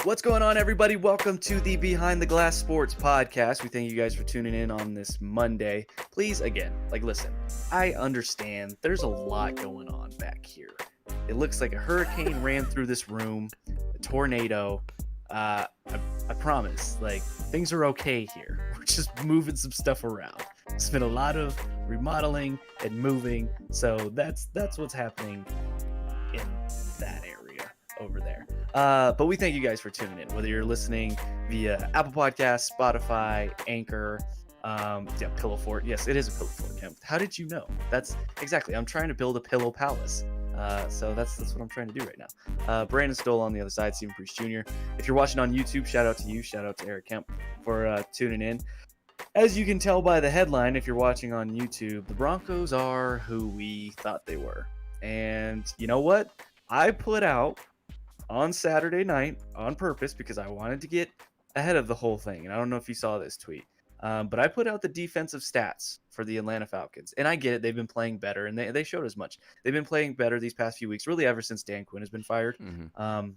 What's going on, everybody? Welcome to the Behind the Glass Sports Podcast. We thank you guys for tuning in on this Monday. Please, again, listen, I understand there's a lot going on back here. It looks like a hurricane ran through this room, a tornado. I promise, things are okay here. We're just moving some stuff around. It's been a lot of remodeling and moving, so that's what's happening in that area over there. But we thank you guys for tuning in, whether you're listening via Apple Podcasts, Spotify, Anchor, Pillow Fort. Yes, it is a Pillow Fort, Kemp. How did you know? That's exactly. I'm trying to build a pillow palace. So that's what I'm trying to do right now. Brandon Stoll on the other side, Stephen Priest Jr. If you're watching on YouTube, shout out to you. Shout out to Eric Kemp for tuning in. As you can tell by the headline, if you're watching on YouTube, the Broncos are who we thought they were. And you know what? I put out on Saturday night on purpose because I wanted to get ahead of the whole thing. And I don't know if you saw this tweet, but I put out the defensive stats for the Atlanta Falcons. And I get it. They've been playing better, and they showed as much. They've been playing better these past few weeks, really ever since Dan Quinn has been fired. Mm-hmm.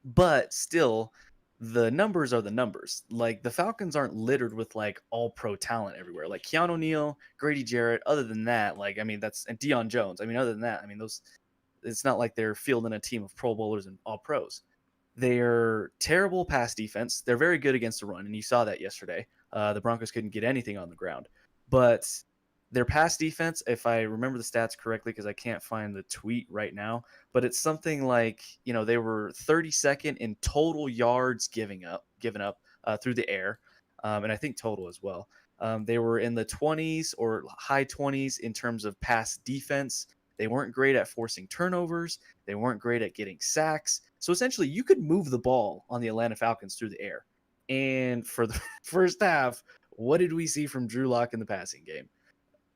But still, the numbers are the numbers. The Falcons aren't littered with all-pro talent everywhere. Like Keanu Neal, Grady Jarrett. Other than that, that's and Deion Jones. Other than that, those. It's not like they're fielding a team of Pro Bowlers and all pros. They're terrible pass defense. They're very good against the run, and you saw that yesterday. The Broncos couldn't get anything on the ground. But their pass defense, if I remember the stats correctly, because I can't find the tweet right now, but it's something like, they were 32nd in total yards given up through the air, and I think total as well. They were in the 20s or high 20s in terms of pass defense. They weren't great at forcing turnovers. They weren't great at getting sacks. So essentially, you could move the ball on the Atlanta Falcons through the air. And for the first half, what did we see from Drew Lock in the passing game?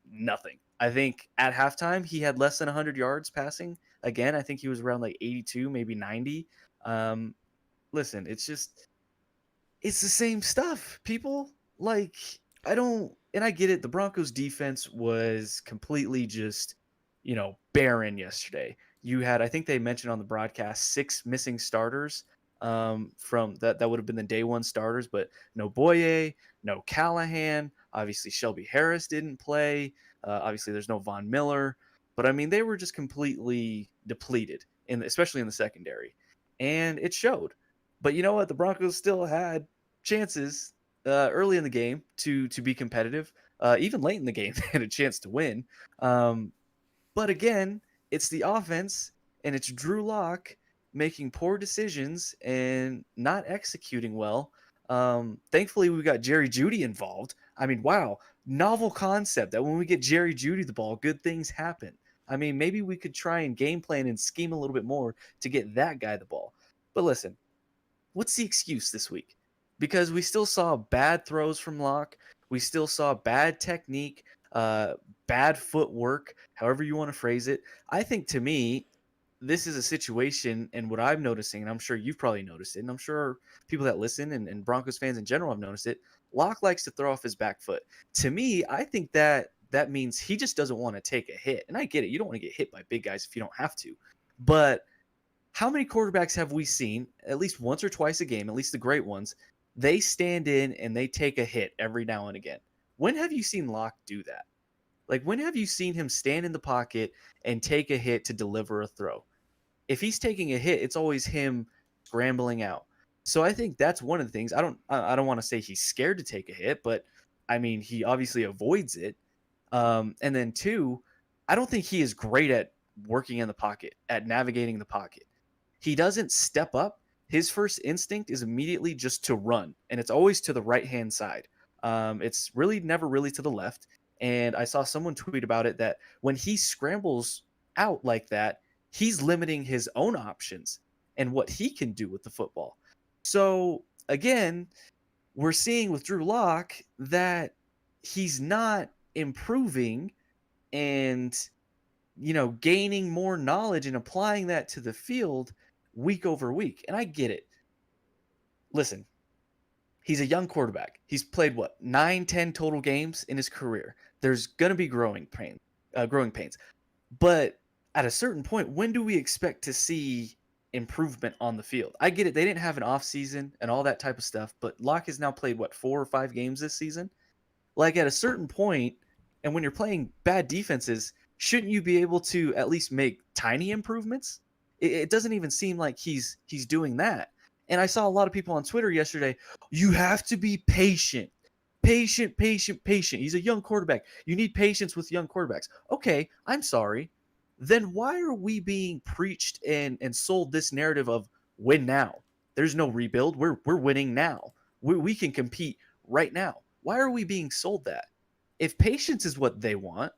Nothing. I think at halftime, he had less than 100 yards passing. Again, I think he was around 82, maybe 90. Listen, it's the same stuff, people. I get it. The Broncos defense was completely just barren yesterday. You had, I think they mentioned on the broadcast, 6 missing starters from that would have been the day one starters, but no Boye, no Callahan. Obviously, Shelby Harris didn't play. Obviously, there's no Von Miller. But, they were just completely depleted, especially in the secondary. And it showed. But you know what? The Broncos still had chances early in the game to be competitive. Even late in the game, they had a chance to win. But again, it's the offense, and it's Drew Lock making poor decisions and not executing well. Thankfully, we got Jerry Jeudy involved. Wow, novel concept that when we get Jerry Jeudy the ball, good things happen. Maybe we could try and game plan and scheme a little bit more to get that guy the ball. But listen, what's the excuse this week? Because we still saw bad throws from Lock. We still saw bad technique, bad footwork, however you want to phrase it. I think, to me, this is a situation, and what I'm noticing, and I'm sure you've probably noticed it, and I'm sure people that listen and Broncos fans in general have noticed it, Locke likes to throw off his back foot. To me, I think that means he just doesn't want to take a hit. And I get it. You don't want to get hit by big guys if you don't have to. But how many quarterbacks have we seen, at least once or twice a game, at least the great ones, they stand in and they take a hit every now and again? When have you seen Locke do that? When have you seen him stand in the pocket and take a hit to deliver a throw? If he's taking a hit, it's always him scrambling out. So I think that's one of the things. I don't want to say he's scared to take a hit, but he obviously avoids it. And then 2, I don't think he is great at working in the pocket, at navigating the pocket. He doesn't step up. His first instinct is immediately just to run, and it's always to the right-hand side. It's really never really to the left. And I saw someone tweet about it that when he scrambles out like that, he's limiting his own options and what he can do with the football. So, again, we're seeing with Drew Lock that he's not improving and, gaining more knowledge and applying that to the field week over week. And I get it. Listen, he's a young quarterback. He's played, 9, 10 total games in his career. There's going to be growing pains. But at a certain point, when do we expect to see improvement on the field. I get it. They didn't have an off season and all that type of stuff, but Locke has now played what 4 or 5 games this season. Like at a certain point, and when you're playing bad defenses, shouldn't you be able to at least make tiny improvements? It doesn't even seem like he's doing that. And I saw a lot of people on Twitter yesterday. You have to be patient. Patient, patient, patient. He's a young quarterback. You need patience with young quarterbacks. Okay, I'm sorry. Then why are we being preached and sold this narrative of win now? There's no rebuild. We're winning now. We can compete right now. Why are we being sold that? If patience is what they want,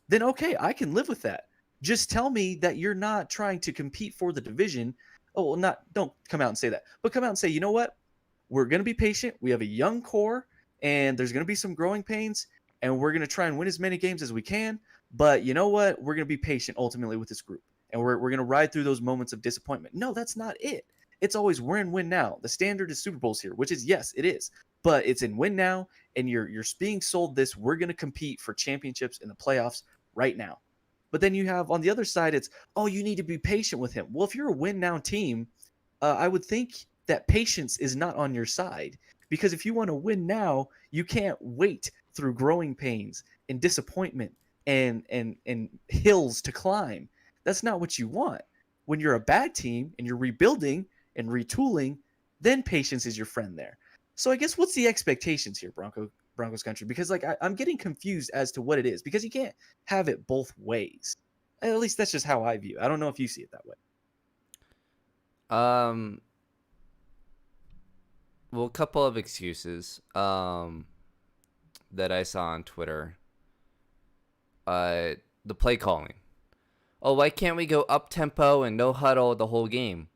then okay, I can live with that. Just tell me that you're not trying to compete for the division. Oh, well, not don't come out and say that, but come out and say, you know what? We're going to be patient. We have a young core, and there's going to be some growing pains, and we're going to try and win as many games as we can. But you know what? We're going to be patient ultimately with this group, and we're going to ride through those moments of disappointment. No, that's not it. It's always we're in win now. The standard is Super Bowls here, which is yes, it is, but it's in win now, and you're being sold this. We're going to compete for championships in the playoffs right now. But then you have on the other side, it's, oh, you need to be patient with him. Well, if you're a win now team, I would think that patience is not on your side, because if you want to win now, you can't wait through growing pains and disappointment and hills to climb. That's not what you want. When you're a bad team and you're rebuilding and retooling, then patience is your friend there. So I guess what's the expectations here, Broncos country? Because like I'm getting confused as to what it is, because you can't have it both ways. At least that's just how I view it. I don't know if you see it that way. Well, a couple of excuses that I saw on Twitter. The play calling. Oh, why can't we go up tempo and no huddle the whole game?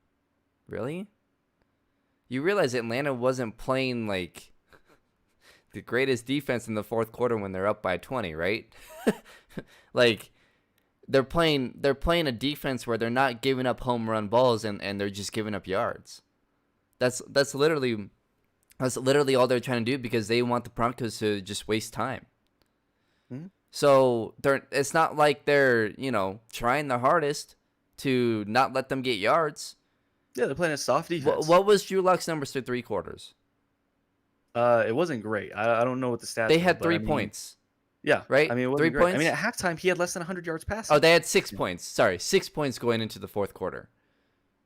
Really? You realize Atlanta wasn't playing like the greatest defense in the fourth quarter when they're up by 20, right? Like they're playing a defense where they're not giving up home run balls and they're just giving up yards. That's literally all they're trying to do, because they want the Broncos to just waste time. Mm-hmm. So it's not like they're, trying their hardest to not let them get yards. Yeah, they're playing a soft defense. What was Drew Luck's numbers through 3 quarters? It wasn't great. I don't know what the stats. They had 3 points. Yeah, right. I mean, it wasn't 3 great. points. I mean, at halftime he had less than 100 yards passing. Oh, they had 6 points. Sorry, 6 points going into the fourth quarter.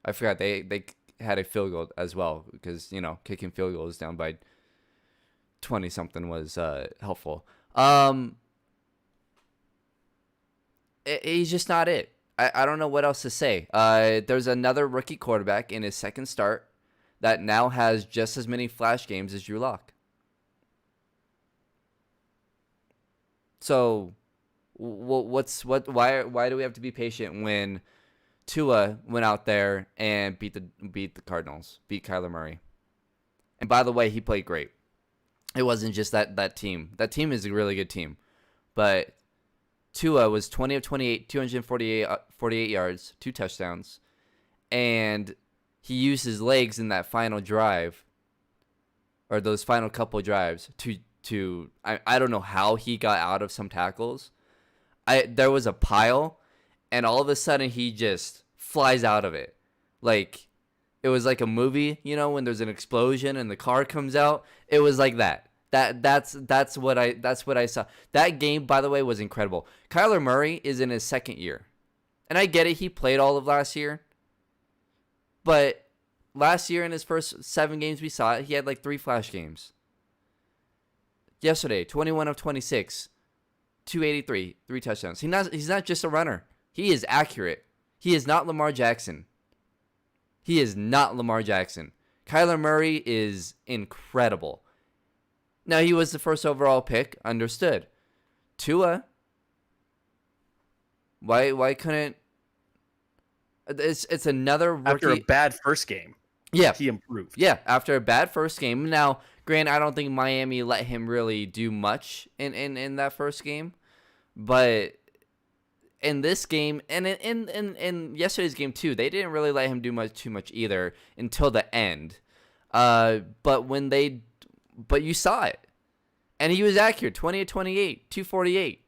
I forgot they had a field goal as well, because kicking field goals down by 20 something was helpful. He's just not it. I don't know what else to say. There's another rookie quarterback in his second start that now has just as many flash games as Drew Lock. So, why do we have to be patient when Tua went out there and beat the Cardinals, beat Kyler Murray? And by the way, he played great. It wasn't just that team. That team is a really good team, but Tua was 20 of 28, 248 yards, 2 touchdowns, and he used his legs in that final drive, or those final couple drives, to I don't know how he got out of some tackles. There was a pile, and all of a sudden he just flies out of it. Like, it was like a movie, when there's an explosion and the car comes out. It was like that. That's what I saw. That game, by the way, was incredible. Kyler Murray is in his second year. And I get it, he played all of last year. But last year in his first 7 games we saw it, he had like 3 flash games. Yesterday, 21 of 26, 283, 3 touchdowns. He's not just a runner. He is accurate. He is not Lamar Jackson. Kyler Murray is incredible. Now, he was the first overall pick, understood. Tua, why couldn't... It's another rookie... After a bad first game, yeah, he improved. Yeah, after a bad first game. Now, granted, I don't think Miami let him really do much in that first game. But in this game, and in yesterday's game too, they didn't really let him do too much either until the end. But you saw it. And he was accurate, 20 of 28, 248.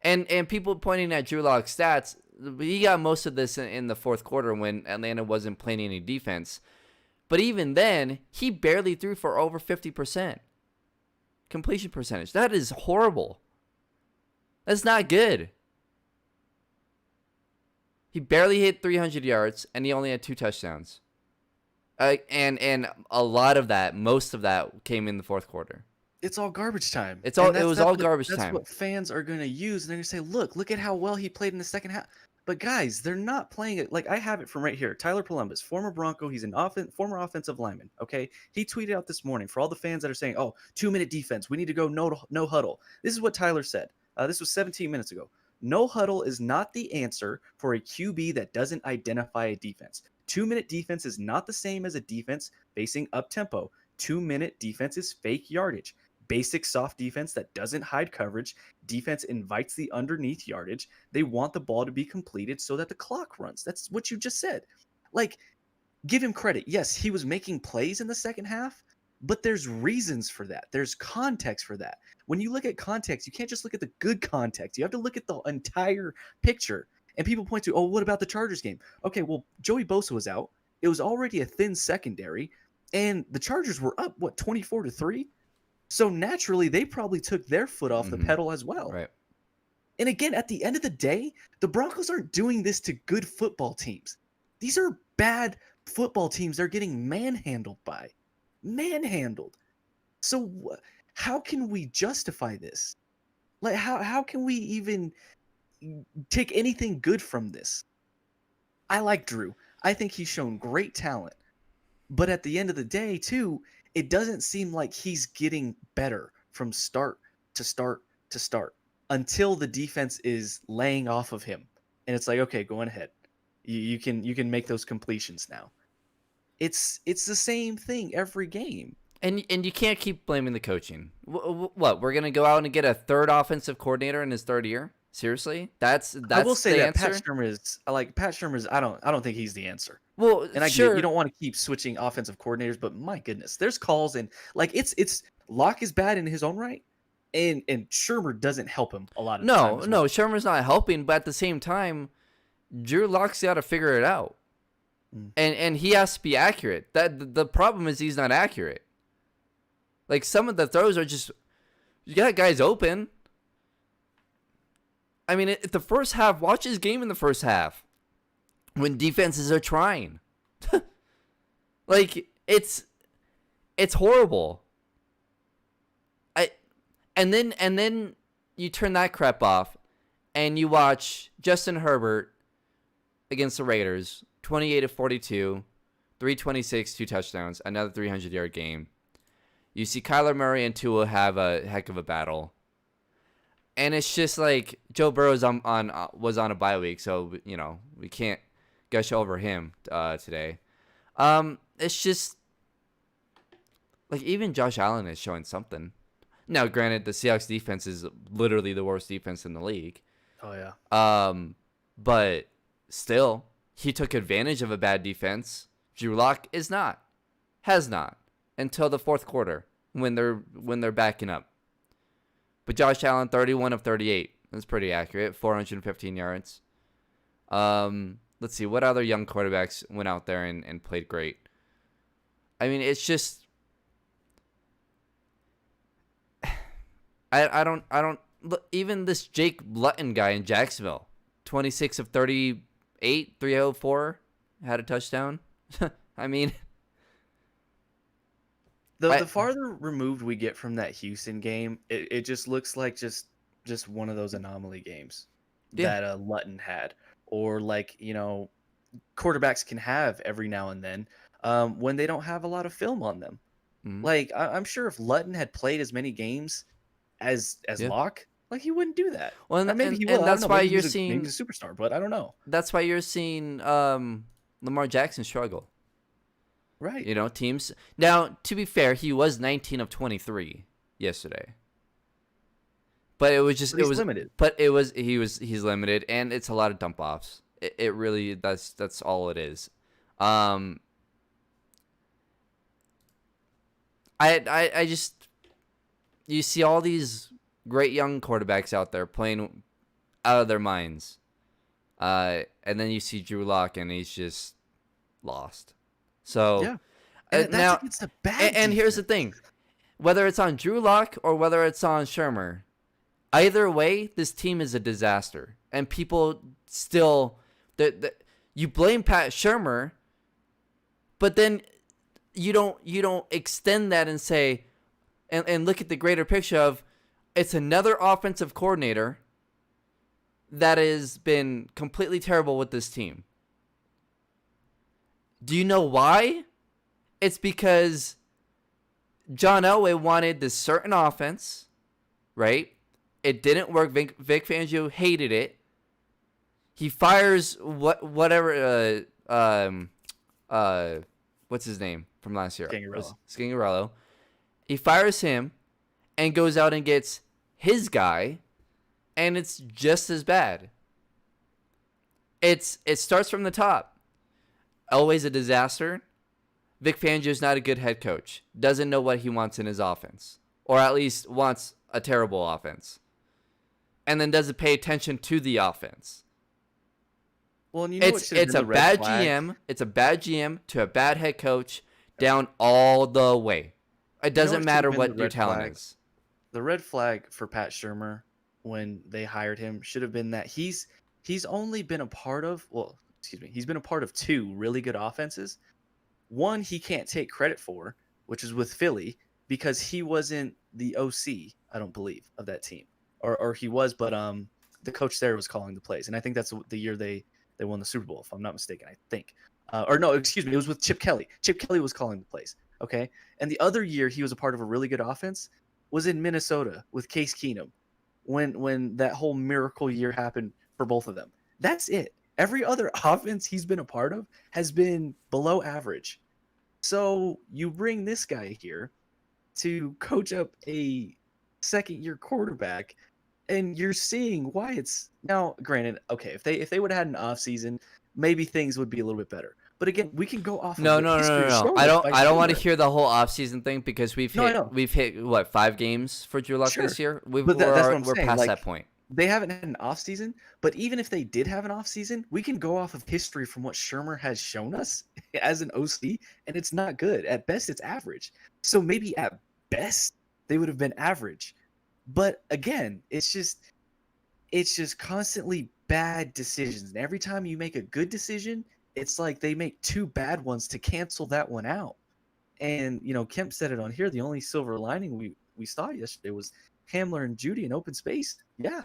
And people pointing at Drew Lock's stats, he got most of this in the fourth quarter when Atlanta wasn't playing any defense. But even then, he barely threw for over 50% completion percentage. That is horrible. That's not good. He barely hit 300 yards, and he only had 2 touchdowns. And a lot of that, most of that, came in the fourth quarter. It's all garbage time. It was all garbage That's time. what fans are going to use. And they're going to say, look at how well he played in the second half. But guys, they're not playing it. Like, I have it from right here. Tyler Columbus, former Bronco. He's an former offensive lineman. Okay. He tweeted out this morning for all the fans that are saying, oh, 2-minute defense. We need to go no huddle. This is what Tyler said. This was 17 minutes ago. No huddle is not the answer for a QB that doesn't identify a defense. 2-minute defense is not the same as a defense facing up tempo. 2-minute defense is fake yardage. Basic soft defense that doesn't hide coverage. Defense invites the underneath yardage. They want the ball to be completed so that the clock runs. That's what you just said. Like, give him credit. Yes, he was making plays in the second half, but there's reasons for that. There's context for that. When you look at context, you can't just look at the good context. You have to look at the entire picture. And people point to, oh, what about the Chargers game? Okay, well, Joey Bosa was out. It was already a thin secondary, and the Chargers were up, 24-3? So naturally, they probably took their foot off the pedal as well. Right. And again, at the end of the day, the Broncos aren't doing this to good football teams. These are bad football teams they're getting manhandled by. Manhandled. So how can we justify this? Like, how can we even take anything good from this? I like Drew. I think he's shown great talent. But at the end of the day, too, it doesn't seem like he's getting better from start to start to start until the defense is laying off of him. And it's like, okay, go on ahead. You can make those completions now. It's the same thing every game. And you can't keep blaming the coaching. What, we're going to go out and get a third offensive coordinator in his third year? Seriously? That's I will say the that answer? Pat Shermer's I don't think he's the answer. Well, And I sure. get you don't want to keep switching offensive coordinators, but my goodness, there's calls and like it's Locke is bad in his own right, and Shermer doesn't help him a lot of the time as well. Shermer's not helping, but at the same time, Drew Locke's got to figure it out, and he has to be accurate. That the problem is he's not accurate. Like, some of the throws are just, you got guys open. I mean, at the first half, watch his game in the first half when defenses are trying. Like, it's horrible. And then you turn that crap off and you watch Justin Herbert against the Raiders, 28-42, 326, 2 touchdowns, another 300-yard game. You see Kyler Murray and Tua have a heck of a battle. And it's just like Joe Burrow was on a bye week, so we can't gush over him today. It's just like even Josh Allen is showing something. Now, granted, the Seahawks defense is literally the worst defense in the league. Oh yeah. But still, he took advantage of a bad defense. Drew Lock has not until the fourth quarter when they're backing up. But Josh Allen, 31 of 38. That's pretty accurate. 415 yards. Let's see. What other young quarterbacks went out there and played great? I mean, it's just... I don't... Look, even this Jake Luton guy in Jacksonville. 26 of 38, 304. Had a touchdown. I mean... The farther removed we get from that Houston game, it just looks like just one of those anomaly games that Luton had, or like quarterbacks can have every now and then when they don't have a lot of film on them. Mm-hmm. Like I'm sure if Luton had played as many games as Locke, like he wouldn't do that. Well, maybe he will. And that's why you're seeing maybe he's a superstar, but I don't know. That's why you're seeing Lamar Jackson struggle. Right. Teams. Now, to be fair, he was 19 of 23 yesterday. But it was just he's limited. But he's limited, and it's a lot of dump offs. It really that's all it is. I just, you see all these great young quarterbacks out there playing out of their minds, And then you see Drew Lock, and he's just lost. So Yeah, and that's now, against a bad and here's the defense. thing: whether it's on Drew Lock or whether it's on Shermer, either way, this team is a disaster, and people still you blame Pat Shermer, but then you don't extend that and say and look at the greater picture of it's another offensive coordinator that has been completely terrible with this team. Do you know why? It's because John Elway wanted this certain offense, right? It didn't work. Vic Fangio hated it. He fires whatever what's his name from last year? Was Scangarello. Scangarello. He fires him and goes out and gets his guy, and it's just as bad. It starts from the top. Always a disaster. Vic Fangio's not a good head coach. Doesn't know what he wants in his offense, or at least wants a terrible offense, and then doesn't pay attention to the offense. Well, and you know what should have It's been a the red bad flag? GM. It's a bad GM to a bad head coach down all the way. It You know doesn't what should have matter been the what your red talent flag? is. The red flag for Pat Shermer when they hired him should have been that he's only been a part of, well, excuse me, he's been a part of two really good offenses. One he can't take credit for, which is with Philly, because he wasn't the OC, I don't believe, of that team. Or he was, but the coach there was calling the plays. And I think that's the year they won the Super Bowl, if I'm not mistaken, I think. Or no, excuse me, it was with Chip Kelly. Chip Kelly was calling the plays. Okay. And the other year he was a part of a really good offense was in Minnesota with Case Keenum when that whole miracle year happened for both of them. That's it. Every other offense he's been a part of has been below average. So you bring this guy here to coach up a second year quarterback, and you're seeing why it's now granted, okay, if they would have had an off season, maybe things would be a little bit better. But again, we can go off of No, what no, no, history no, has no. shown us by I don't want to Schumer. hear the whole offseason thing because No, I know. we've hit what 5 games for Drew Luck Sure. this year. But that's what I'm We're saying. past that Like point. they haven't had an off season, but even if they did have an off season, we can go off of history from what Shermer has shown us as an OC, and it's not good. At best, it's average. So maybe at best they would have been average. But again, it's just constantly bad decisions. And every time you make a good decision, it's like they make two bad ones to cancel that one out. And Kemp said it on here. The only silver lining we saw yesterday was Hamler and Judy in open space. Yeah,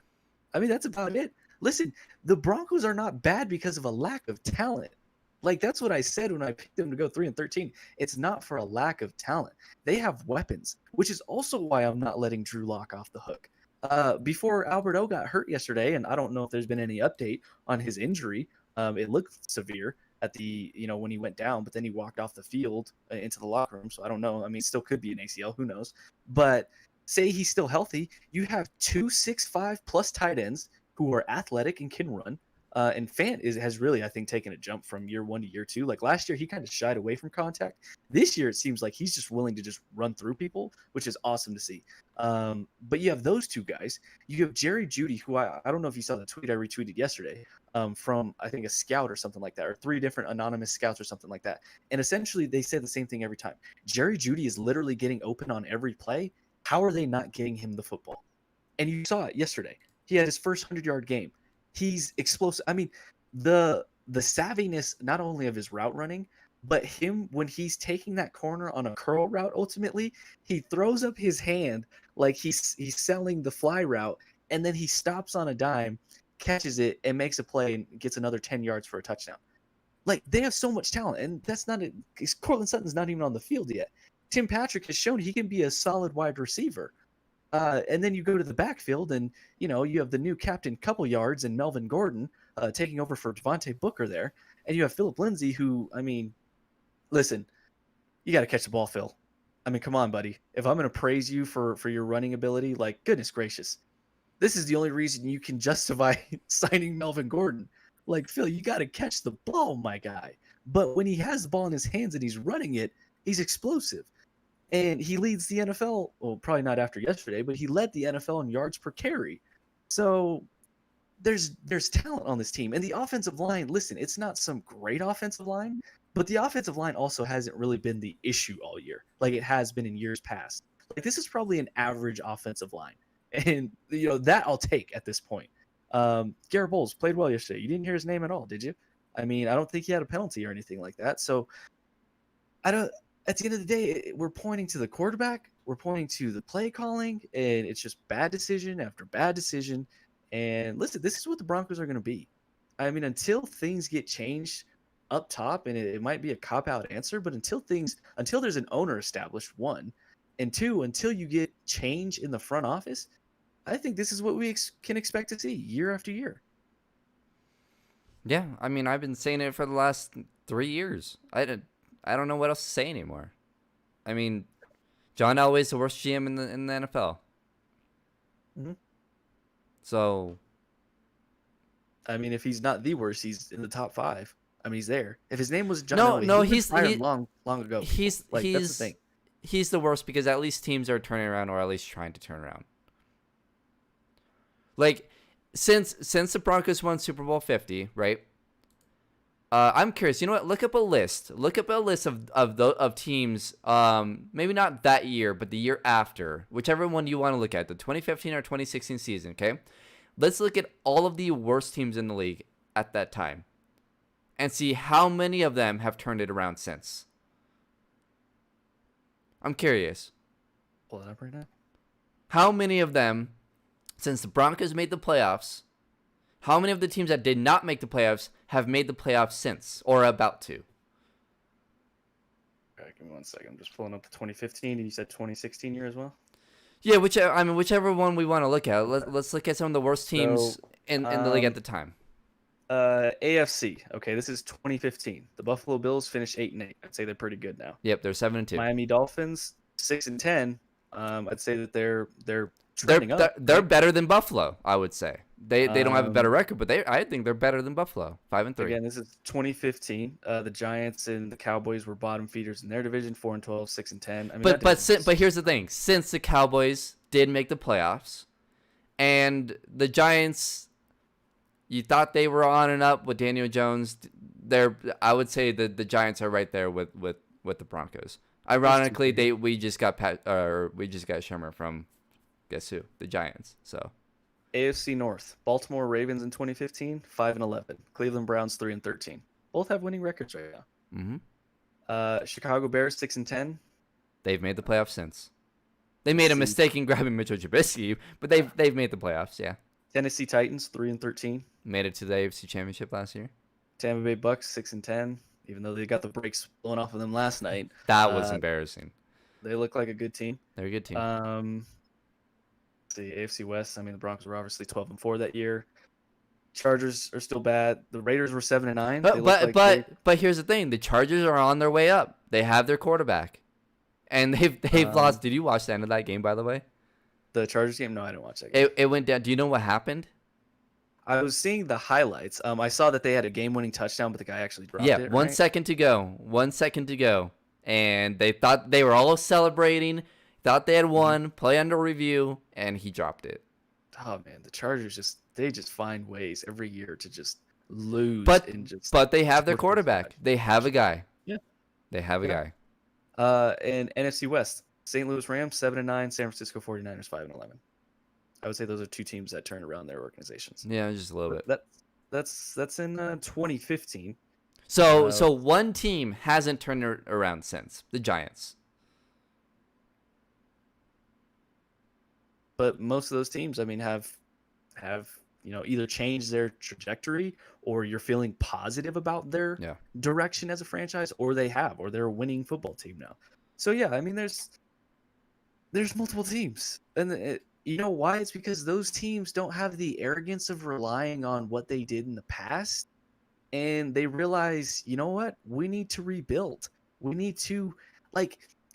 I mean that's about it. Listen, the Broncos are not bad because of a lack of talent. Like that's what I said when I picked them to go 3-13. It's not for a lack of talent. They have weapons, which is also why I'm not letting Drew Lock off the hook. Before Albert O got hurt yesterday, and I don't know if there's been any update on his injury. It looked severe at the when he went down, but then he walked off the field into the locker room. So I don't know. I mean, it still could be an ACL. Who knows? But say he's still healthy, you have 2 6'5" plus tight ends who are athletic and can run. And Fant has really, I think, taken a jump from year one to year two. Like last year, he kind of shied away from contact. This year, it seems like he's just willing to just run through people, which is awesome to see. But you have those two guys. You have Jerry Judy, who I don't know if you saw the tweet I retweeted yesterday from, I think, a scout or something like that, or 3 different anonymous scouts or something like that. And essentially, they say the same thing every time. Jerry Judy is literally getting open on every play. How are they not getting him the football? And you saw it yesterday. He had his first 100-yard game. He's explosive. I mean, the savviness not only of his route running, but him when he's taking that corner on a curl route. Ultimately, he throws up his hand like he's selling the fly route, and then he stops on a dime, catches it, and makes a play and gets another 10 yards for a touchdown. Like they have so much talent, and that's not it. Cortland Sutton's not even on the field yet. Tim Patrick has shown he can be a solid wide receiver. And then you go to the backfield, and you have the new captain, couple yards, and Melvin Gordon taking over for Devontae Booker there, and you have Philip Lindsay, who I mean, listen, you got to catch the ball, Phil. I mean, come on, buddy. If I'm going to praise you for your running ability, like goodness gracious, this is the only reason you can justify signing Melvin Gordon. Like Phil, you got to catch the ball, my guy. But when he has the ball in his hands and he's running it, he's explosive. And he leads the NFL, well, probably not after yesterday, but he led the NFL in yards per carry. So there's talent on this team, and the offensive line. Listen, it's not some great offensive line, but the offensive line also hasn't really been the issue all year, like it has been in years past. Like this is probably an average offensive line, and that I'll take at this point. Garrett Bowles played well yesterday. You didn't hear his name at all, did you? I mean, I don't think he had a penalty or anything like that. So I don't. At the end of the day, we're pointing to the quarterback, we're pointing to the play calling, and it's just bad decision after bad decision. And listen, this is what the Broncos are going to be. I mean, until things get changed up top, and it might be a cop out answer, but until there's an owner established, one, and two, until you get change in the front office, I think this is what we can expect to see year after year. Yeah, I mean, I've been saying it for the last 3 years. I don't know what else to say anymore. I mean, John Elway's the worst GM in the NFL. Mm-hmm. So, I mean, if he's not the worst, he's in the top 5. I mean, he's there. If his name was John no, Elway, no, he he's fired long ago. he's Like that's the thing. he's the worst because at least teams are turning around, or at least trying to turn around. Like since the Broncos won Super Bowl 50, right? I'm curious. You know what? Look up a list. Look up a list of teams. Maybe not that year, but the year after, whichever one you want to look at, the 2015 or 2016 season. Okay, let's look at all of the worst teams in the league at that time, and see how many of them have turned it around since. I'm curious. Pull it up right now. How many of them, since the Broncos made the playoffs, how many of the teams that did not make the playoffs have made the playoffs since or are about to? Okay, give me 1 second. I'm just pulling up the 2015, and you said 2016 year as well? Yeah, whichever one we want to look at. Let's look at some of the worst teams in the league at the time. AFC. Okay, this is 2015. The Buffalo Bills finished 8-8. I'd say they're pretty good now. Yep, they're 7-2. Miami Dolphins 6-10. I'd say that they're trending up. They're better than Buffalo, I would say. They don't have a better record, but I think they're better than Buffalo. 5-3. Again, this is 2015. The Giants and the Cowboys were bottom feeders in their division, 4-12, 6-10. I mean, but here's the thing: since the Cowboys did make the playoffs, and the Giants, you thought they were on and up with Daniel Jones. I would say that the Giants are right there with the Broncos. Ironically, we just got Shermer from, guess who? The Giants. So. AFC North, Baltimore Ravens in 2015, 5-11. Cleveland Browns 3-13. Both have winning records right now. Mm-hmm. Chicago Bears 6-10. They've made the playoffs since. They made a mistake in grabbing Mitchell Trubisky, but they've made the playoffs. Yeah. Tennessee Titans 3-13. Made it to the AFC Championship last year. Tampa Bay Bucks 6-10. Even though they got the brakes blown off of them last night. That was embarrassing. They look like a good team. They're a good team. The AFC West. I mean, the Broncos were obviously 12-4 that year. Chargers are still bad. The Raiders were 7-9. But here's the thing: the Chargers are on their way up. They have their quarterback, and they've lost. Did you watch the end of that game, by the way? The Chargers game? No, I didn't watch that game. It went down. Do you know what happened? I was seeing the highlights. I saw that they had a game-winning touchdown, but the guy actually dropped it. 1 second to go. 1 second to go, and they thought they were all celebrating. Thought they had won, play under review, and he dropped it. Oh man, the Chargers just find ways every year to just lose. But they have their quarterback. They have a guy. Yeah, they have a guy. And NFC West, St. Louis Rams 7-9, San Francisco 49ers 5-11. I would say those are two teams that turned around their organizations. Yeah, just a little bit. That's in 2015. So one team hasn't turned around since the Giants. But most of those teams, I mean, have either changed their trajectory, or you're feeling positive about their direction as a franchise, or they're a winning football team now. So yeah, I mean, there's multiple teams, and you know why? It's because those teams don't have the arrogance of relying on what they did in the past, and they realize, you know what? We need to rebuild. We need to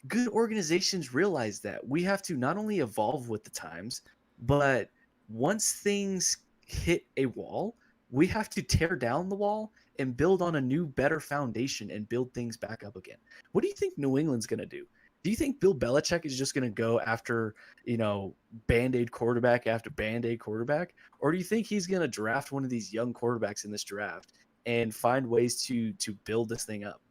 good organizations realize that we have to not only evolve with the times, but once things hit a wall, we have to tear down the wall and build on a new, better foundation and build things back up again. What do you think New England's going to do? Do you think Bill Belichick is just going to go after, Band-Aid quarterback after Band-Aid quarterback? Or do you think he's going to draft one of these young quarterbacks in this draft and find ways to build this thing up?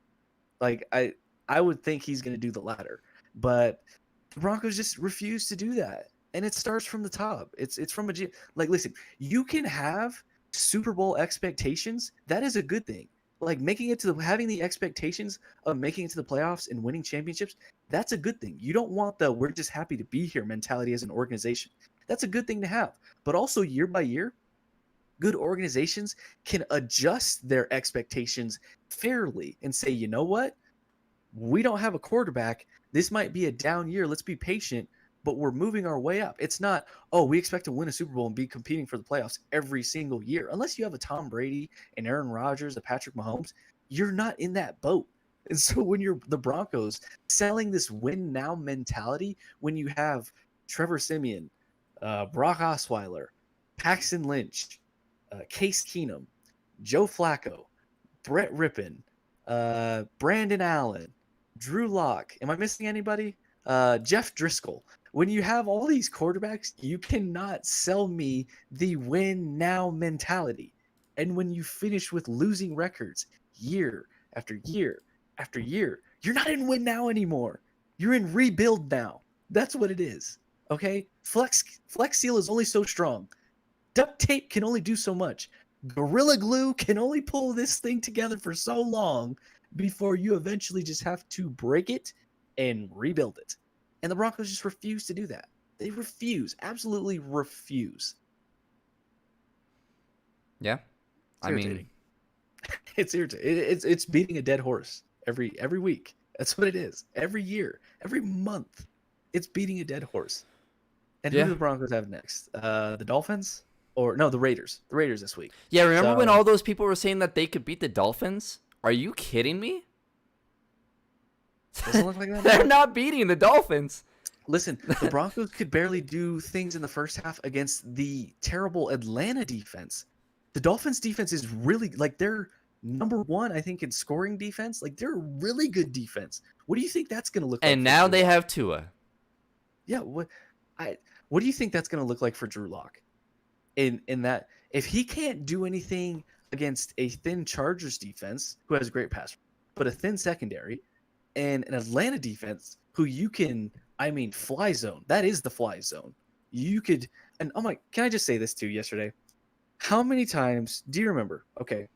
Like I would think he's going to do the latter. But the Broncos just refuse to do that. And it starts from the top. It's from like, listen, you can have Super Bowl expectations. That is a good thing. Like having the expectations of making it to the playoffs and winning championships, that's a good thing. You don't want the we're just happy to be here mentality as an organization. That's a good thing to have. But also year by year, good organizations can adjust their expectations fairly and say, you know what? We don't have a quarterback. This might be a down year. Let's be patient, but we're moving our way up. It's not, oh, we expect to win a Super Bowl and be competing for the playoffs every single year. Unless you have a Tom Brady and Aaron Rodgers, a Patrick Mahomes, you're not in that boat. And so when you're the Broncos selling this win now mentality, when you have Trevor Siemian, Brock Osweiler, Paxton Lynch, Case Keenum, Joe Flacco, Brett Rippon, Brandon Allen, Drew Lock. Am I missing anybody? Jeff Driscoll. When you have all these quarterbacks, you cannot sell me the win now mentality. And when you finish with losing records year after year after year, you're not in win now anymore. You're in rebuild now. That's what it is. Okay? Flex Seal is only so strong. Duct tape can only do so much. Gorilla Glue can only pull this thing together for so long before you eventually just have to break it and rebuild it. And the Broncos just refuse to do that. They refuse, absolutely refuse. Yeah, It's irritating. It's irritating. It's beating a dead horse every week. That's what it is. Every year, every month, it's beating a dead horse. And who do the Broncos have next? The Dolphins? Or no, the Raiders. The Raiders this week. Yeah, remember when all those people were saying that they could beat the Dolphins? Are you kidding me? Doesn't look like that. They're not beating the Dolphins. Listen, the Broncos could barely do things in the first half against the terrible Atlanta defense. The Dolphins defense is really, like, they're number one, I think, in scoring defense. Like, they're a really good defense. What do you think that's going to look like? And now they have Tua. Yeah, what do you think that's going to look like for Drew Lock? In that, if he can't do anything against a thin Chargers defense who has a great pass, but a thin secondary, and an Atlanta defense who you can, fly zone. That is the fly zone. You could, and oh my, can I just say this too? Yesterday, how many times do you remember? Okay,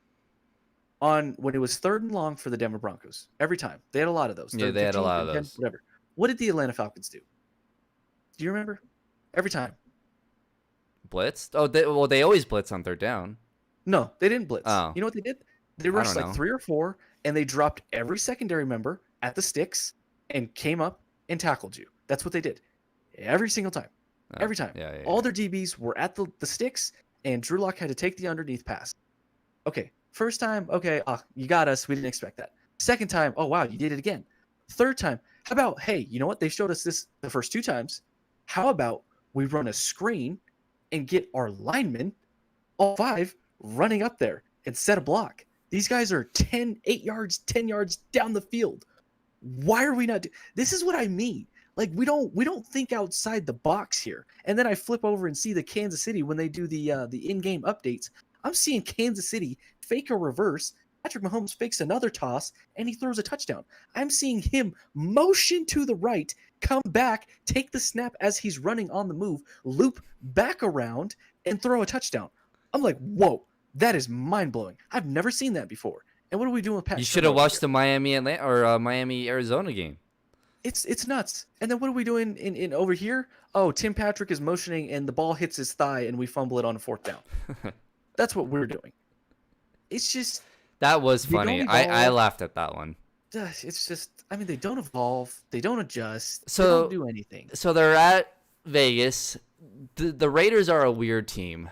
on when it was 3rd and long for the Denver Broncos, every time they had a lot of those. Yeah, they had a lot of those. Whatever. What did the Atlanta Falcons do? Do you remember? Every time. Blitzed? Oh, they always blitz on 3rd down. No, they didn't blitz. Oh. You know what they did? They rushed like 3 or 4, and they dropped every secondary member at the sticks and came up and tackled you. That's what they did. Every single time. Every time. Yeah, all their DBs were at the sticks, and Drew Lock had to take the underneath pass. Okay, first time, okay, you got us. We didn't expect that. Second time, oh, wow, you did it again. Third time, how about, hey, you know what? They showed us this the first 2 times. How about we run a screen and get our linemen, all 5, running up there and set a block? These guys are 8 yards, 10 yards down the field. Why are we not this is what I mean. Like, we don't think outside the box here. And then I flip over and see the Kansas City when they do the in-game updates. I'm seeing Kansas City fake a reverse. Patrick Mahomes fakes another toss, and he throws a touchdown. I'm seeing him motion to the right, come back, take the snap as he's running on the move, loop back around, and throw a touchdown. I'm like, whoa, that is mind-blowing. I've never seen that before. And what are we doing with Pat? You should have watched the Miami Arizona game. It's nuts. And then what are we doing in over here? Oh, Tim Patrick is motioning, and the ball hits his thigh, and we fumble it on a 4th down. That's what we're doing. It's just... That was funny. I laughed at that one. It's just, they don't evolve. They don't adjust. So, they don't do anything. So they're at Vegas. The Raiders are a weird team.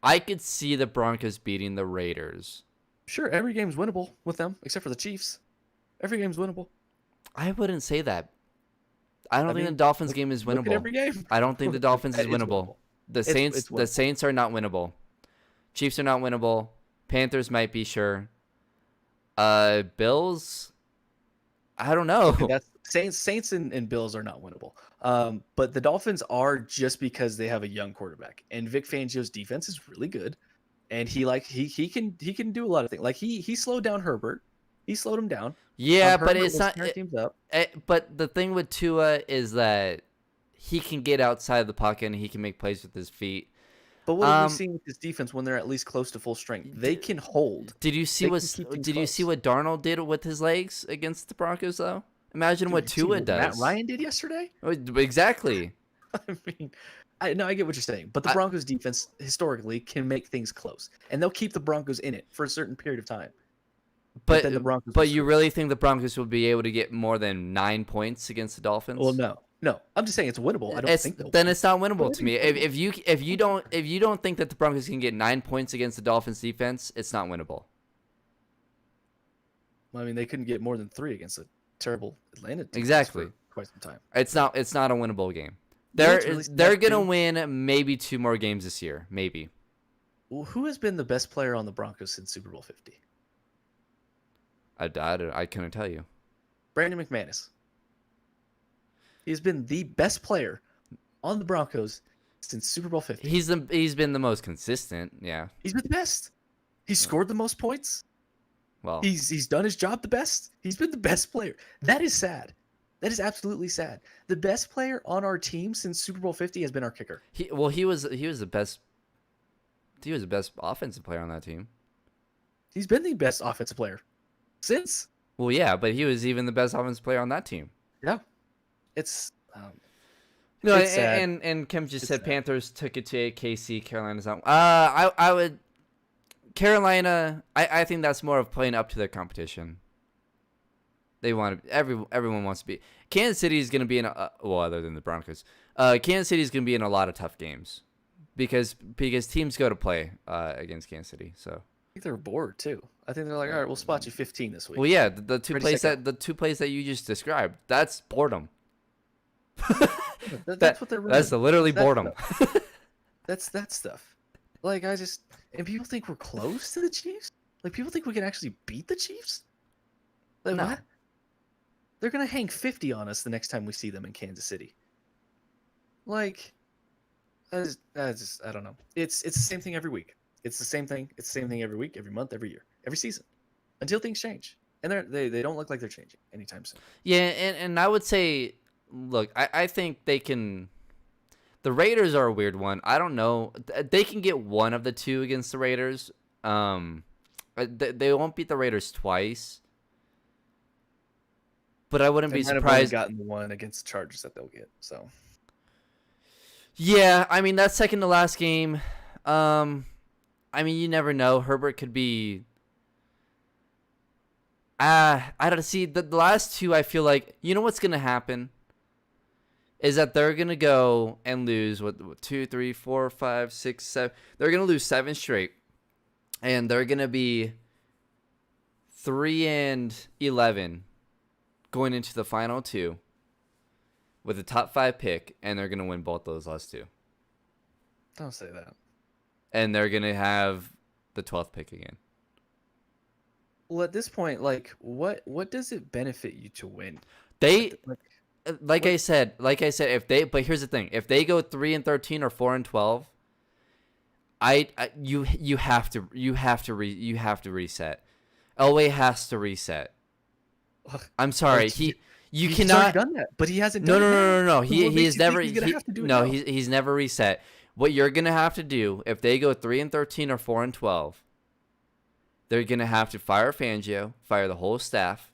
I could see the Broncos beating the Raiders. Sure, every game's winnable with them, except for the Chiefs. Every game's winnable. I wouldn't say that. I don't think the Dolphins game is winnable. Look at every game. I don't think the Dolphins is winnable. The Saints are not winnable. Chiefs are not winnable. Panthers might be, sure. Bills, I don't Okay, know. that's Saints and Bills are not winnable. But the Dolphins are just because they have a young quarterback, and Vic Fangio's defense is really good, and he can do a lot of things. Like he slowed down Herbert, he slowed him down. Yeah, but Herbert it's was not. tearing teams up. But the thing with Tua is that he can get outside the pocket and he can make plays with his feet. But what have we Um, seen with this defense when they're at least close to full strength? They d- can hold. did you see They what can keep things did you see close. what Darnold did with his legs against the Broncos though? Imagine Dude, what you see Tua what Matt does. Ryan did yesterday? Exactly. I mean, I know I get what you're saying, but the I, Broncos defense historically can make things close, and they'll keep the Broncos in it for a certain period of time. But but then the Broncos will but you score. really think the Broncos will be able to get more than 9 points against the Well, Dolphins? no. I'm just saying it's winnable. I don't It's think they'll then win, it's not but winnable I to think me. it's winnable. If you don't think that the Broncos can get 9 points against the Dolphins defense, it's not winnable. I mean, they couldn't get more than 3 against a terrible Atlanta defense Exactly. for quite some time. It's not a winnable game. You know what's really They're sad gonna too? win maybe 2 more games this year, maybe. Well, who has been the best player on the Broncos since Super Bowl 50? I couldn't tell you. Brandon McManus. He's been the best player on the Broncos since Super Bowl 50. He's been the most consistent. Yeah. He's been the best. He scored the most points. Well, He's done his job the best. He's been the best player. That is sad. That is absolutely sad. The best player on our team since Super Bowl 50 has been our kicker. he was the best. He was the best offensive player on that team. He's been the best offensive player since. Well, yeah, but he was even the best offensive player on that team. Yeah, it's um, No, it's sad. and Kim just It's said sad. Panthers took it to KC. Carolina's not. I would Carolina. I think that's more of playing up to their competition. They want to. Everyone wants to be. Kansas City is going to be in a well, other than the Broncos. Kansas City is going to be in a lot of tough games because teams go to play against Kansas City. So. I think they're bored too. I think they're like, all right, we'll spot you 15 this week. Well, yeah, the two Ready, plays set, that you just described, that's boredom. That's what they're running. That's literally That boredom. stuff. That's that stuff. Like and people think we're close to the Chiefs. Like people think we can actually beat the Chiefs. Like No. what? They're gonna hang 50 on us the next time we see them in Kansas City. Like, I don't know. It's the same thing every week. It's the same thing. It's the same thing every week, every month, every year, every season, until things change. And they don't look like they're changing anytime soon. Yeah, and I would say, look, I think they can. The Raiders are a weird one. I don't know. They can get one of the two against the Raiders. They won't beat the Raiders twice. But I wouldn't They be might have only surprised. gotten the one against the Chargers that they'll get. So Yeah, I mean, that's second to last game. I mean, you never know. Herbert could be. I don't see the last two. I feel like you know what's gonna happen is that they're gonna go and lose what 2, 3, 4, 5, 6, 7. They're gonna lose 7 straight, and they're gonna be 3-11 going into the final 2 with a top 5 pick, and they're gonna win both those last 2. don't say that. And they're going to have the 12th pick again. Well, at this point, like, what does it benefit you to win? They Like, I said, if they but here's the thing. If they go 3-13 or 4-12, you have to reset. Elway has to reset. I'm sorry. You he's cannot already done that, but he hasn't done it. No. What He makes has you never think he's gonna have to do it no, now? he's never reset. What you're going to have to do if they go 3-13 or 4-12, they're going to have to fire Fangio, fire the whole staff.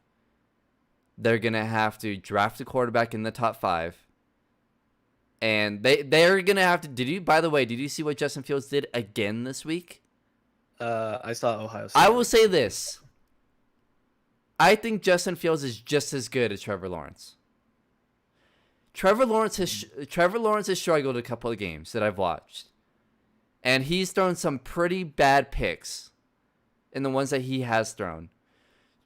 They're going to have to draft a quarterback in the top 5. And they're going to have to did you see what Justin Fields did again this week? I saw Ohio State. I will say this. I think Justin Fields is just as good as Trevor Lawrence. Trevor Lawrence has struggled a couple of games that I've watched. And he's thrown some pretty bad picks in the ones that he has thrown.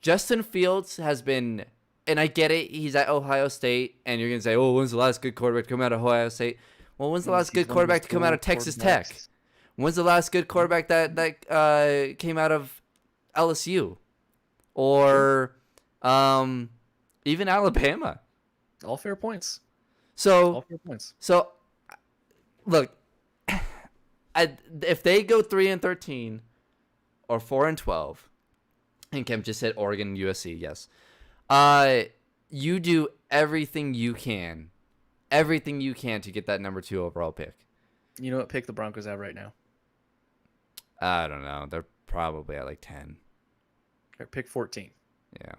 Justin Fields has been, and I get it, he's at Ohio State, and you're going to say, oh, when's the last good quarterback to come out of Ohio State? Well, when's the last good quarterback to come out of Texas Tech? When's the last good quarterback that came out of LSU? Or even Alabama. All fair points. All So fair points. so look, if they go 3-13 or 4-12, and Kemp just said Oregon and USC, yes. You do everything you can to get that number 2 overall pick. You know what pick the Broncos have right now? I don't know. They're probably at like 10. Or pick 14. Yeah.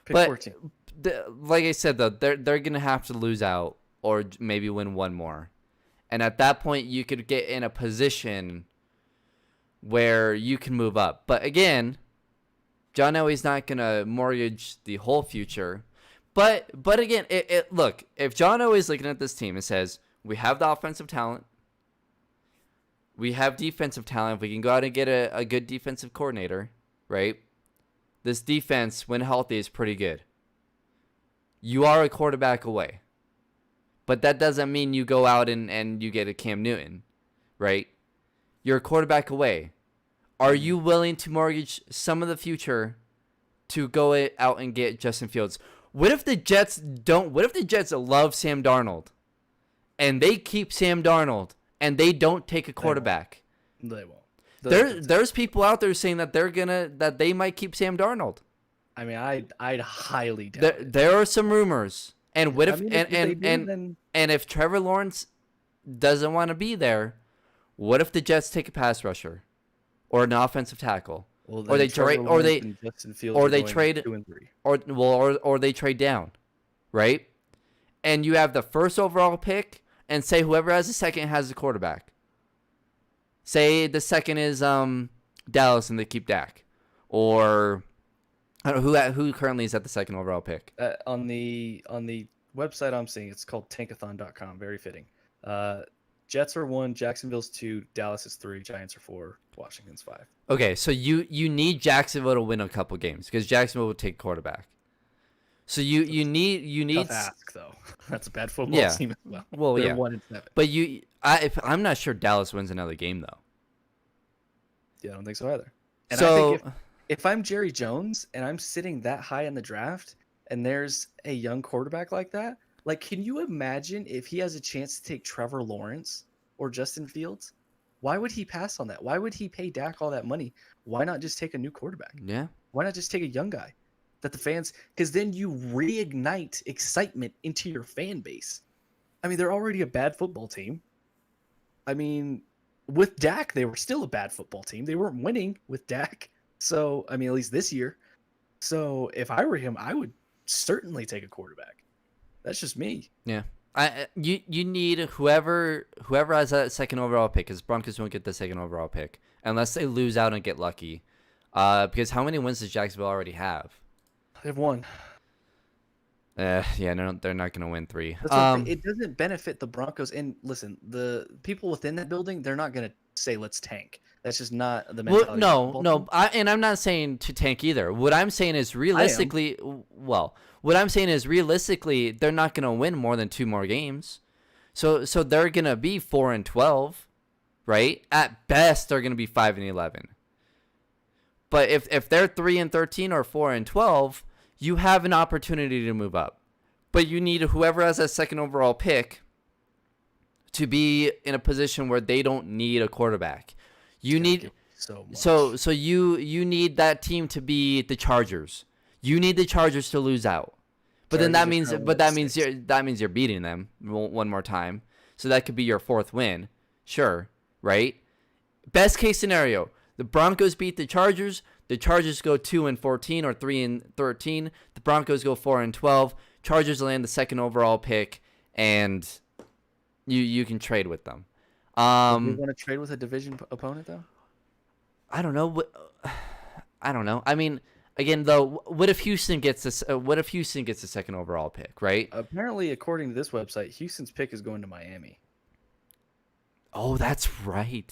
Pick But 14. Like I said, though, they're gonna have to lose out or maybe win one more, and at that point you could get in a position where you can move up. But again, John Elway's not gonna mortgage the whole future. But again, look, if John Elway's looking at this team and says we have the offensive talent, we have defensive talent, we can go out and get a good defensive coordinator, right? This defense, when healthy, is pretty good. You are a quarterback away. But that doesn't mean you go out and you get a Cam Newton, right? You're a quarterback away. Are you willing to mortgage some of the future to go out and get Justin Fields? What if the Jets love Sam Darnold and they keep Sam Darnold and they don't take a quarterback? They won't. There's people out there saying that they might keep Sam Darnold. I mean, I'd highly doubt it. There are some rumors. And what if then and if Trevor Lawrence doesn't want to be there, what if the Jets take a pass rusher or an offensive tackle? well, Or they then Trevor trade Lawrence and Justin Fields or are they going trade 2-3. or they trade down, right? And you have the first overall pick, and say whoever has the second has the quarterback. Say the second is Dallas and they keep Dak, or I don't know who currently is at the second overall pick. On the website I'm seeing, it's called tankathon.com. Very fitting. Jets are 1, Jacksonville's 2, Dallas is 3, Giants are 4, Washington's 5. Okay, so you need Jacksonville to win a couple games because Jacksonville will take quarterback. So you need Tough ask though. That's a bad football team as well. Well, They're yeah. 1-7. But I'm not sure Dallas wins another game though. Yeah, I don't think so either. And So I think if I'm Jerry Jones and I'm sitting that high in the draft and there's a young quarterback like that, like, can you imagine if he has a chance to take Trevor Lawrence or Justin Fields? Why would he pass on that? Why would he pay Dak all that money? Why not just take a new quarterback? yeah, Why not just take a young guy that the fans, because then you reignite excitement into your fan base. I mean, they're already a bad football team. I mean, with Dak, they were still a bad football team. They weren't winning with Dak. So, I mean, at least this year. So if I were him, I would certainly take a quarterback. That's just me. yeah. You need whoever has that second overall pick, because Broncos won't get the second overall pick unless they lose out and get lucky. Because how many wins does Jacksonville already have? They've won. Yeah, no, they're not gonna win 3. It doesn't benefit the Broncos. And listen, the people within that building, they're not gonna say let's tank. That's just not the mentality. No. I'm not saying to tank either. What I'm saying is realistically, they're not gonna win more than 2 more games. So they're gonna be 4-12, right? At best, they're gonna be 5-11. But if they're 3-13 or 4-12, you have an opportunity to move up. But you need whoever has that second overall pick to be in a position where they don't need a quarterback. You need so much. so you need that team to be the Chargers. You need the Chargers to lose out. But then that means you're beating them one more time. So that could be your 4th win. Sure, right? Best case scenario, the Broncos beat the Chargers. The Chargers go 2-14 or 3-13. The Broncos go 4-12. Chargers land the second overall pick, and you can trade with them. Do you want to trade with a division opponent though? I don't know. I don't know. I mean, again, though, what if Houston gets this? What if Houston gets the second overall pick? Right? Apparently, according to this website, Houston's pick is going to Miami. Oh, that's right.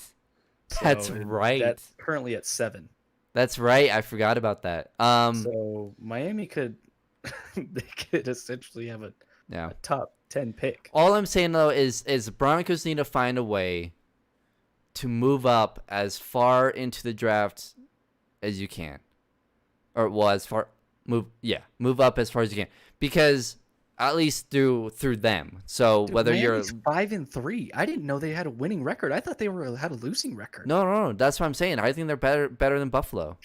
That's right. That's currently at 7. That's right. I forgot about that. So Miami could they could essentially have a top 10 pick. All I'm saying though is Broncos need to find a way to move up as far into the draft as you can, or as far move up as far as you can, because at least through them. So Dude, whether you're Miami's 5-3. I didn't know they had a winning record. I thought they had a losing record. no, that's what I'm saying. I think they're better than Buffalo.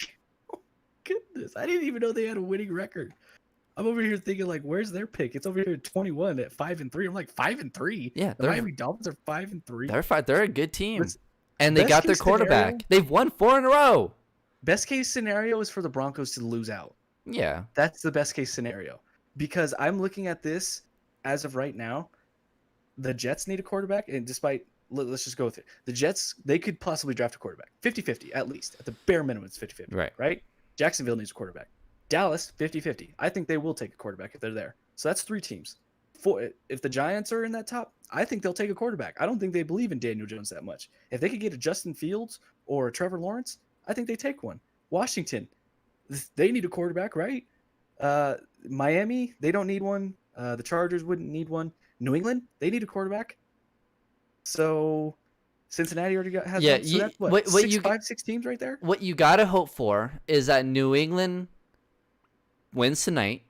Goodness, I didn't even know they had a winning record. I'm over here thinking like, where's their pick? It's over here at 21 at 5-3. I'm like 5-3. Yeah, The Miami Dolphins are 5-3. they're fine. They're a good team, Listen, and they best got their case quarterback. scenario- They've won 4 in a row. Best case scenario is for the Broncos to lose out. Yeah, That's the best case scenario. Because I'm looking at this as of right now. The Jets need a quarterback, and let's just go with it. The Jets, they could possibly draft a quarterback. 50-50 at least. At the bare minimum, it's 50-50. Right? Jacksonville needs a quarterback. Dallas, 50-50. I think they will take a quarterback if they're there. So that's 3 teams. If the Giants are in that top, I think they'll take a quarterback. I don't think they believe in Daniel Jones that much. If they could get a Justin Fields or a Trevor Lawrence, I think they take one. Washington, they need a quarterback, right? Miami, they don't need one. The Chargers wouldn't need one. New England, they need a quarterback. So Cincinnati already has one. So that's what 6 teams right there? What you got to hope for is that New England wins tonight,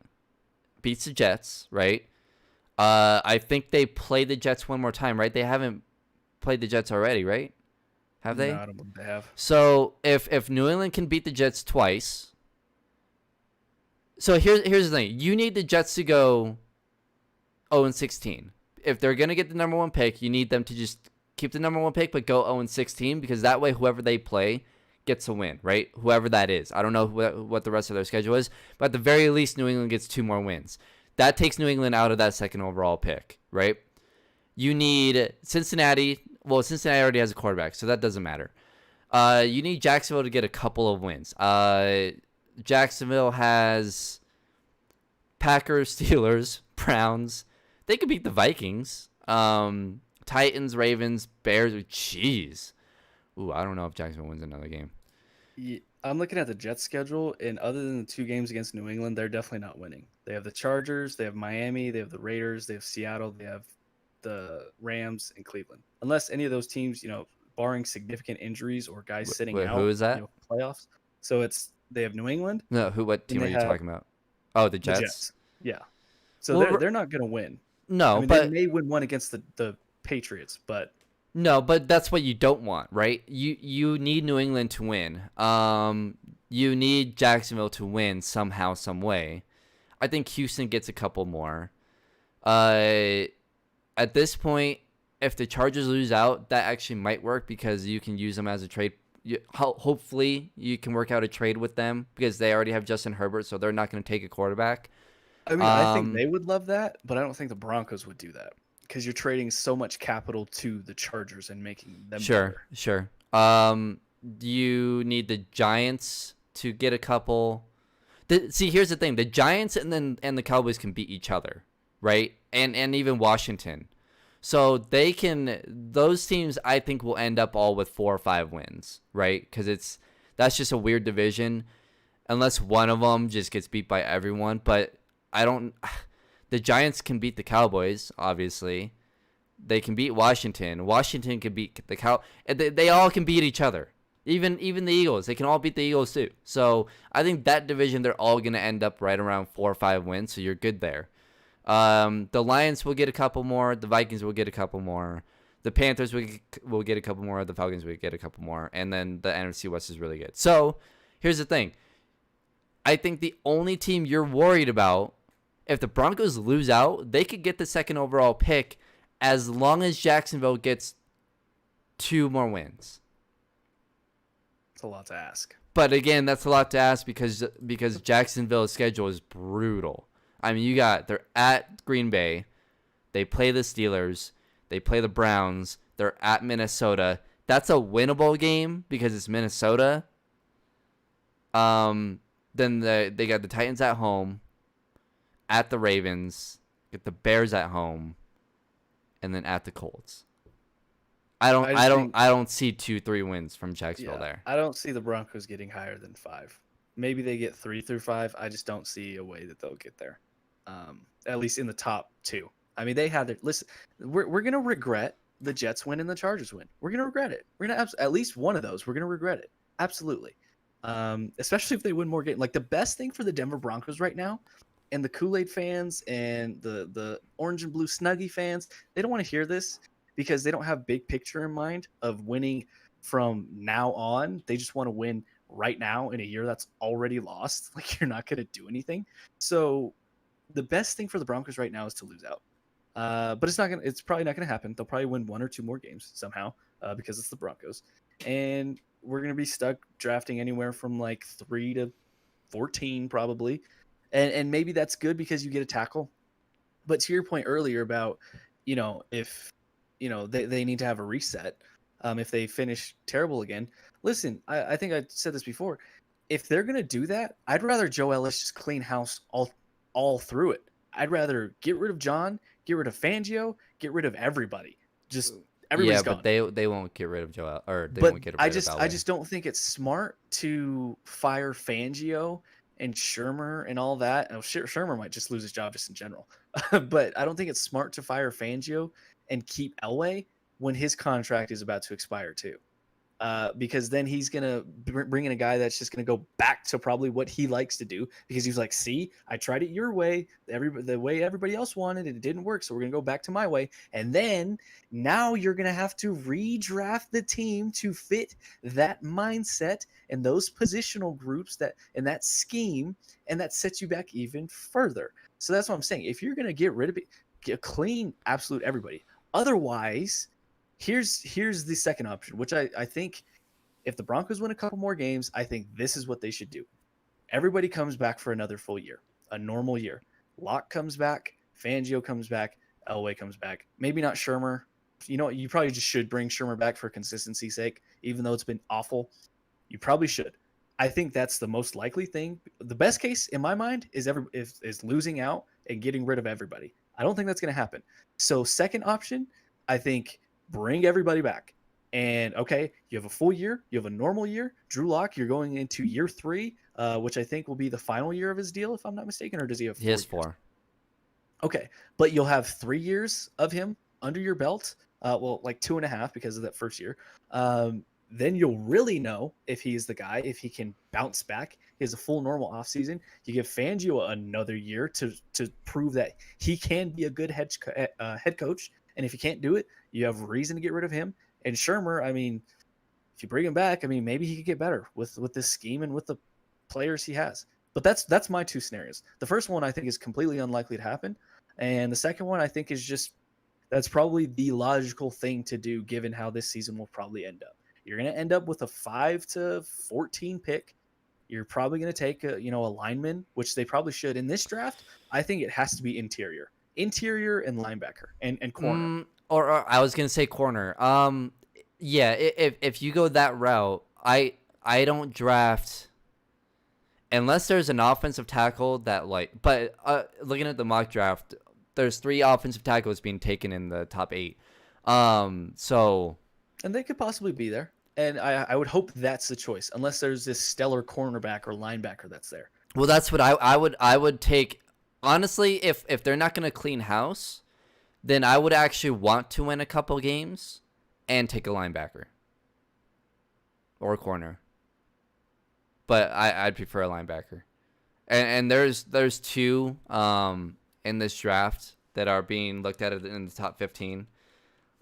beats the Jets, right? I think they play the Jets one more time, right? They haven't played the Jets already, right? Have they? No, I don't believe they have. So if New England can beat the Jets twice, so here's the thing: you need the Jets to go 0-16. If they're gonna get the number 1 pick, you need them to just keep the number 1 pick, but go 0-16, because that way whoever they play gets a win, right? Whoever that is. I don't know what the rest of their schedule is, but at the very least, New England gets 2 more wins. That takes New England out of that 2nd overall pick, right? You need Cincinnati. Well, Cincinnati already has a quarterback, so that doesn't matter. You need Jacksonville to get a couple of wins. Jacksonville has Packers, Steelers, Browns. They could beat the Vikings. Titans, Ravens, Bears. Jeez. Ooh, I don't know if Jacksonville wins another game. Yeah, I'm looking at the Jets schedule, and other than the 2 games against New England, they're definitely not winning. They have the Chargers, they have Miami, they have the Raiders, they have Seattle, they have the Rams, and Cleveland. Unless any of those teams, barring significant injuries or guys sitting out, who is that? Playoffs. So they have New England. No, what team are you talking about? Oh, the Jets. The Jets. Yeah. So they're not going to win. No, but they may win one against the Patriots, but no, but that's what you don't want, right? You need New England to win. You need Jacksonville to win somehow, some way. I think Houston gets a couple more. At this point, if the Chargers lose out, that actually might work, because you can use them as a trade. Hopefully, you can work out a trade with them, because they already have Justin Herbert, so they're not going to take a quarterback. I mean, I think they would love that, but I don't think the Broncos would do that, because you're trading so much capital to the Chargers and making them better. Sure. You need the Giants to get a couple. See, here's the thing: the Giants and the Cowboys can beat each other, right? And even Washington. So those teams, I think, will end up all with 4 or 5 wins, right? Because that's just a weird division, unless one of them just gets beat by everyone. But the Giants can beat the Cowboys, obviously. They can beat Washington. Washington can beat the They all can beat each other. Even the Eagles. They can all beat the Eagles too. So I think that division, they're all going to end up right around 4 or 5 wins. So you're good there. The Lions will get a couple more. The Vikings will get a couple more. The Panthers will get a couple more. The Falcons will get a couple more. And then the NFC West is really good. So here's the thing. I think the only team you're worried about, if the Broncos lose out, they could get the 2nd overall pick as long as Jacksonville gets 2 more wins. It's a lot to ask. But again, that's a lot to ask because Jacksonville's schedule is brutal. I mean, they're at Green Bay, they play the Steelers, they play the Browns, they're at Minnesota. That's a winnable game because it's Minnesota. Then they got the Titans at home, at the Ravens, get the Bears at home, and then at the Colts. I don't see 2-3 wins from Jacksonville there. I don't see the Broncos getting higher than 5. Maybe they get 3 through 5. I just don't see a way that they'll get there. At least in the top 2. I mean, they had listen. We're gonna regret the Jets win and the Chargers win. We're gonna regret it. We're gonna at least one of those. We're gonna regret it. Absolutely. Especially if they win more games. Like the best thing for the Denver Broncos right now, and the Kool-Aid fans and the orange and blue Snuggie fans, they don't want to hear this because they don't have big picture in mind of winning from now on. They just want to win right now in a year that's already lost. Like you're not going to do anything. So the best thing for the Broncos right now is to lose out. But it's not gonna. It's probably not gonna happen. They'll probably win 1 or 2 more games somehow because it's the Broncos, and we're gonna be stuck drafting anywhere from like 3 to 14 probably, and maybe that's good because you get a tackle. But to your point earlier about, if they need to have a reset, if they finish terrible again. Listen, I think I said this before. If they're gonna do that, I'd rather Joe Ellis just clean house all through it. I'd rather get rid of John, get rid of Fangio, get rid of everybody. Just Yeah, everybody's but gone. they won't get rid of or they But won't get I rid of just I Elway. just don't think it's smart to fire Fangio and Shermer and all that. Oh, Shermer might just lose his job just in general. But I don't think it's smart to fire Fangio and keep Elway when his contract is about to expire too. Because then he's gonna bring in a guy that's just gonna go back to probably what he likes to do because he's like, see, I tried it your way, the way everybody else wanted it, it didn't work, so we're gonna go back to my way. And then now you're gonna have to redraft the team to fit that mindset and those positional groups that and that scheme, and that sets you back even further. So that's what I'm saying. If you're gonna get rid of it, get clean absolute everybody. Otherwise, here's the second option, which I think if the Broncos win a couple more games, I think this is what they should do. Everybody comes back for another full year, a normal year. Locke comes back, Fangio comes back, Elway comes back. Maybe not Shermer. You probably just should bring Shermer back for consistency's sake, even though it's been awful. You probably should. I think that's the most likely thing. The best case in my mind is losing out and getting rid of everybody. I don't think that's going to happen. So second option, I think bring everybody back. And okay, you have a full year, you have a normal year. Drew Lock, you're going into year 3, which I think will be the final year of his deal, if I'm not mistaken, or does he have He 4 has years? 4. Okay, but you'll have 3 years of him under your belt. Well, like 2.5 because of that first year. Then you'll really know if he's the guy, if he can bounce back. He has a full normal offseason. You give Fangio another year to prove that he can be a good head coach. And if he can't do it, you have reason to get rid of him. And Shermer, I mean, if you bring him back, I mean, maybe he could get better with this scheme and with the players he has. But that's my 2 scenarios. The first one I think is completely unlikely to happen, and the second one I think is just that's probably the logical thing to do given how this season will probably end up. You're going to end up with a 5 to 14 pick. You're probably going to take a lineman, which they probably should in this draft. I think it has to be interior and linebacker and corner. Or I was gonna say corner. Yeah. If you go that route, I don't draft unless there's an offensive tackle that like. But looking at the mock draft, there's 3 offensive tackles being taken in the top 8. So And they could possibly be there. And I would hope that's the choice, unless there's this stellar cornerback or linebacker that's there. well, that's what I would take. Honestly, if they're not gonna clean house, then I would actually want to win a couple games and take a linebacker or a corner. But I'd prefer a linebacker. And there's 2 in this draft that are being looked at in the top 15.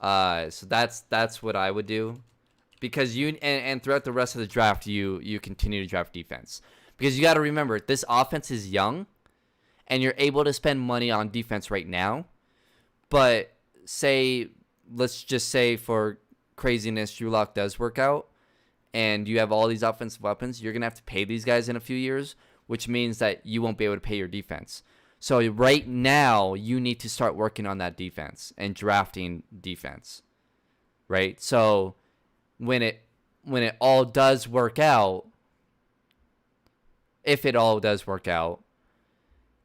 So that's what I would do, because and throughout the rest of the draft you continue to draft defense, because you got to remember this offense is young, and you're able to spend money on defense right now. But let's just say for craziness, Drew Lock does work out, and you have all these offensive weapons. You're gonna have to pay these guys in a few years, which means that you won't be able to pay your defense. So right now, you need to start working on that defense and drafting defense, right? So when it all does work out, if it all does work out,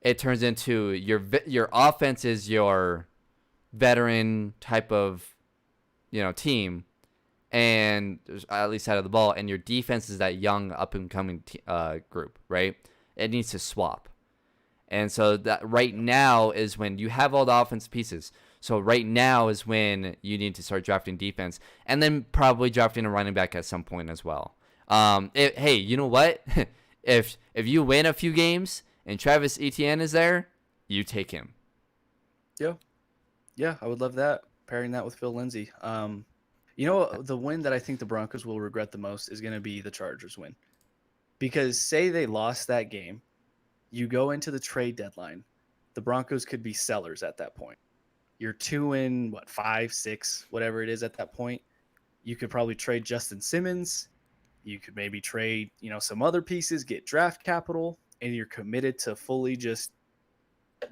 it turns into your offense is your veteran type of team, and at least side of the ball, and your defense is that young up and coming group, right? It needs to swap. And so that right now is when you have all the offense pieces. So right now is when you need to start drafting defense, and then probably drafting a running back at some point as well. Hey, you know what? If you win a few games and Travis Etienne is there, you take him. Yeah, yeah, I would love that. Pairing that with Phil Lindsay. You know, the win that I think the Broncos will regret the most is going to be the Chargers win, because say they lost that game, you go into the trade deadline, the Broncos could be sellers at that point. You're two in what, five, six, whatever it is at that point. You could probably trade Justin Simmons. You could maybe trade, some other pieces, get draft capital, and you're committed to fully just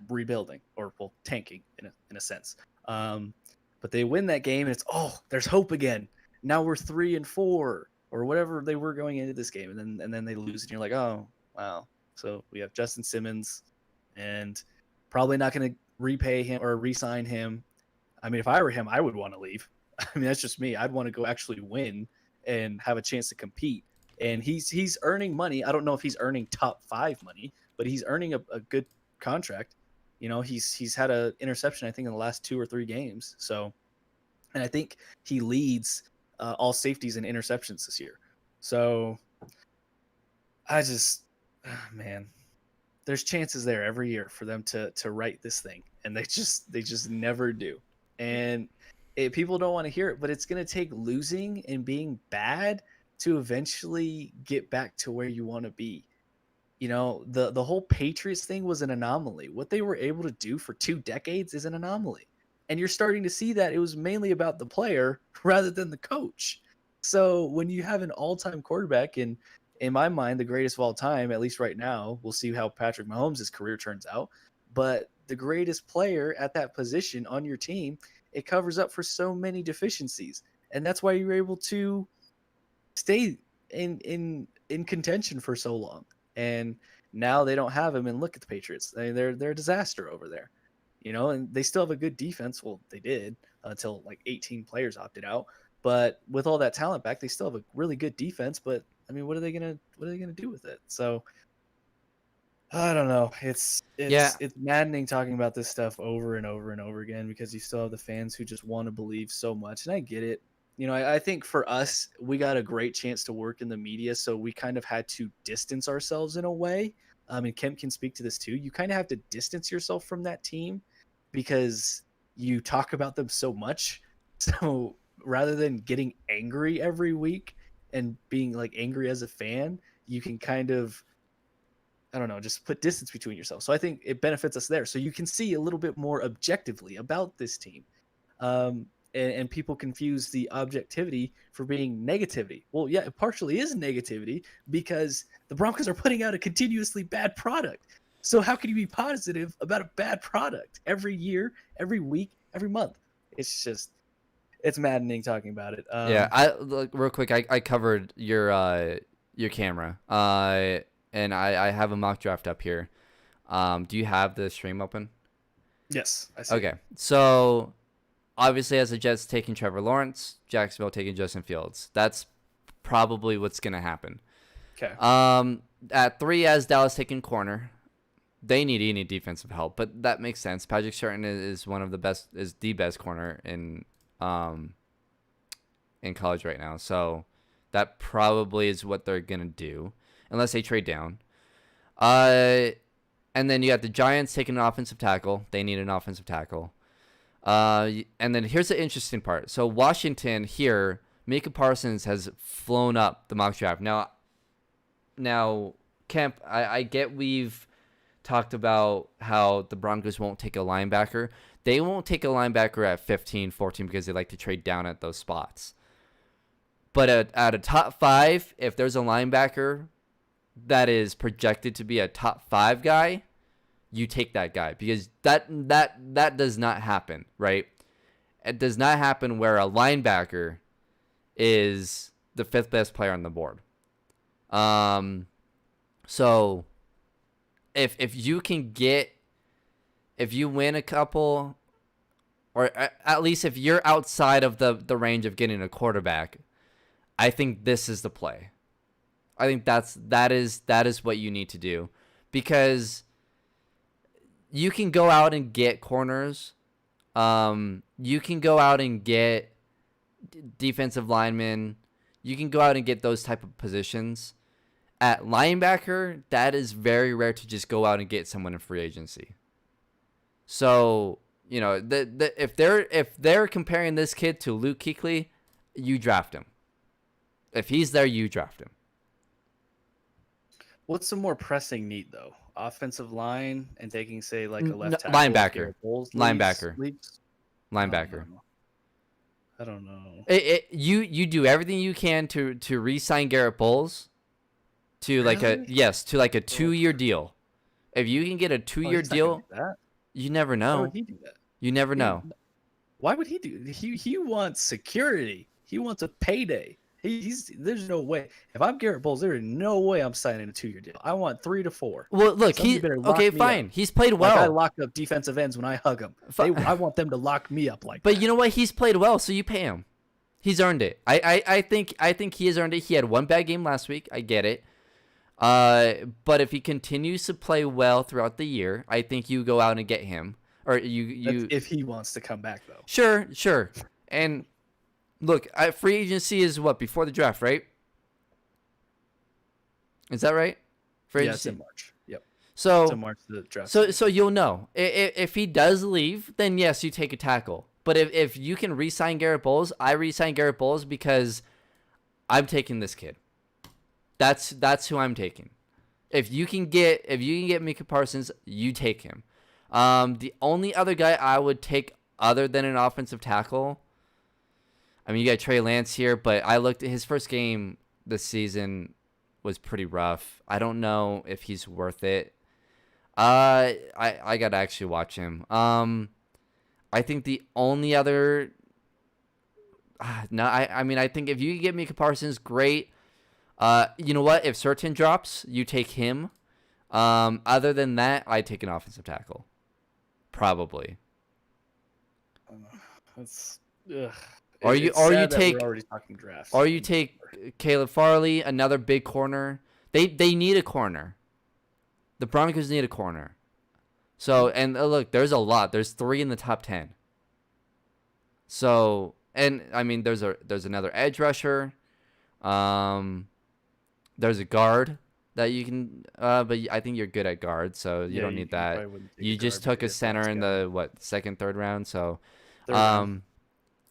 rebuilding, or well, tanking in a sense. Um, but they win that game, and it's, there's hope again. Now we're 3-4 or whatever they were going into this game, and then they lose, and you're like, oh wow. So we have Justin Simmons, and probably not going to repay him or re-sign him. I mean, if I were him, I would want to leave. I mean, that's just me. I'd want to go actually win and have a chance to compete. And he's earning money. I don't know if he's earning top 5 money, but he's earning a good contract. He's had an interception, I think, in the last 2 or 3 games. So, and I think he leads all safeties and interceptions this year. So I just, man, there's chances there every year for them to right this thing, and they just never do. And people don't want to hear it, but it's going to take losing and being bad to eventually get back to where you want to be. The whole Patriots thing was an anomaly. What they were able to do for 2 decades is an anomaly. And you're starting to see that it was mainly about the player rather than the coach. So when you have an all-time quarterback, and in my mind, the greatest of all time, at least right now, we'll see how Patrick Mahomes' career turns out. But the greatest player at that position on your team, it covers up for so many deficiencies. And that's why you're able to stay in contention for so long. And now they don't have him, and look at the Patriots. They're a disaster over there. And they still have a good defense. Well, they did until like 18 players opted out. But with all that talent back, they still have a really good defense. But I mean, what are they gonna do with it? So I don't know. It's Yeah, it's it's maddening talking about this stuff over and over and over again, because you still have the fans who just want to believe so much, and I get it. I think for us, we got a great chance to work in the media, so we kind of had to distance ourselves in a way. And Kemp can speak to this too. You kind of have to distance yourself from that team because you talk about them so much. So rather than getting angry every week and being like angry as a fan, you can kind of, I don't know, just put distance between yourself. So I think it benefits us there. So you can see a little bit more objectively about this team. And people confuse the objectivity for being negativity. Well, yeah, it partially is negativity because the Broncos are putting out a continuously bad product. So how can you be positive about a bad product every year, every week, every month? It's maddening talking about it. yeah. I look real quick. I covered your camera. And I have a mock draft up here. Do you have the stream open? Yes, I see. Okay, so obviously, as the Jets taking Trevor Lawrence, Jacksonville taking Justin Fields. That's probably what's gonna happen. Okay. At 3, as Dallas taking corner, they need any defensive help, but that makes sense. Patrick Surtain is one of the best, is the best corner in college right now. So that probably is what they're gonna do, unless they trade down. And then you got the Giants taking an offensive tackle. They need an offensive tackle. And then here's the interesting part. So Washington here, Micah Parsons has flown up the mock draft. Now, Kemp, I get we've talked about how the Broncos won't take a linebacker. They won't take a linebacker at 15, 14 because they like to trade down at those spots. But at a top 5, if there's a linebacker that is projected to be a top 5 guy, you take that guy, because that does not happen, right? It does not happen where a linebacker is the 5th best player on the board. So if you win a couple, or at least if you're outside of the range of getting a quarterback, I think this is the play. I think that is what you need to do, because you can go out and get corners. You can go out and get defensive linemen. You can go out and get those type of positions. At linebacker, that is very rare to just go out and get someone in free agency. So, if they're comparing this kid to Luke Kuechly, you draft him. If he's there, you draft him. What's the more pressing need though? Offensive line and taking, say, like a left tackle. Linebacker. Garrett Bowles Linebacker. leaves? Linebacker. I don't know. You do everything you can to re-sign Garrett Bowles to like Really? a 2-year deal. If you can get a 2-year He's not gonna deal, do that. you never Why know. would he do that? You never know. Why would he do? He wants security. He wants a payday. There's no way. If I'm Garrett Bowles, there is no way I'm signing a 2-year deal. I want 3 to 4. Well, look, Somebody better lock okay, me fine. up. He's played Like I well. lock up defensive ends when I hug them. I want them to lock me up like But that. you know what? He's played well, so you pay him. He's earned it. I think he has earned it. He had one bad game last week. I get it. But if he continues to play well throughout the year, I think you go out and get him. Or you That's if he wants to come back though. Sure. And look, free agency is what, before the draft, right? Is that right? Free Yeah, it's agency? in March. Yep. So It's in March the draft. So you'll know. If he does leave, then yes, you take a tackle. But if you can re-sign Garrett Bowles, I re-sign Garrett Bowles because I'm taking this kid. That's who I'm taking. If you can get Micah Parsons, you take him. The only other guy I would take other than an offensive tackle, I mean, you got Trey Lance here, but I looked at his first game this season was pretty rough. I don't know if he's worth it. I gotta actually watch him. I think the only other, no, I mean, I think if you can get Micah Parsons, great. You know what? If Surtain drops, you take him. Other than that, I take an offensive tackle, probably. That's ugh. Or you take we're already talking drafts. Or you take Caleb Farley, another big corner. They need a corner. The Broncos need a corner. So, and look, there's a lot. There's 3 in the top 10. So, and I mean, there's another edge rusher. There's a guard that you can, but I think you're good at guard, so you don't need that. You just took a center in the second, third round. So,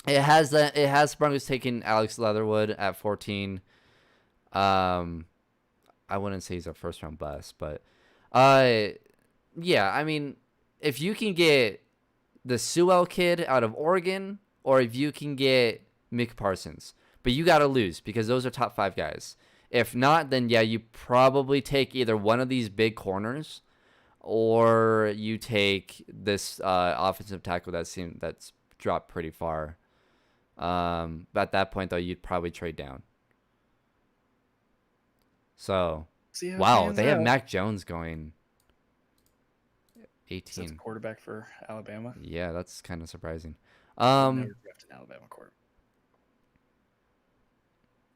it has Broncos taking Alex Leatherwood at 14. I wouldn't say he's a first round bust, but yeah, I mean, if you can get the Sewell kid out of Oregon, or if you can get Mick Parsons, but you got to lose because those are top 5 guys. If not, then yeah, you probably take either one of these big corners, or you take this offensive tackle that's dropped pretty far. But at that point, though, you'd probably trade down. So, wow, they have Mac Jones going 18. That's a quarterback for Alabama. Yeah, that's kind of surprising. Never drafted an Alabama quarterback.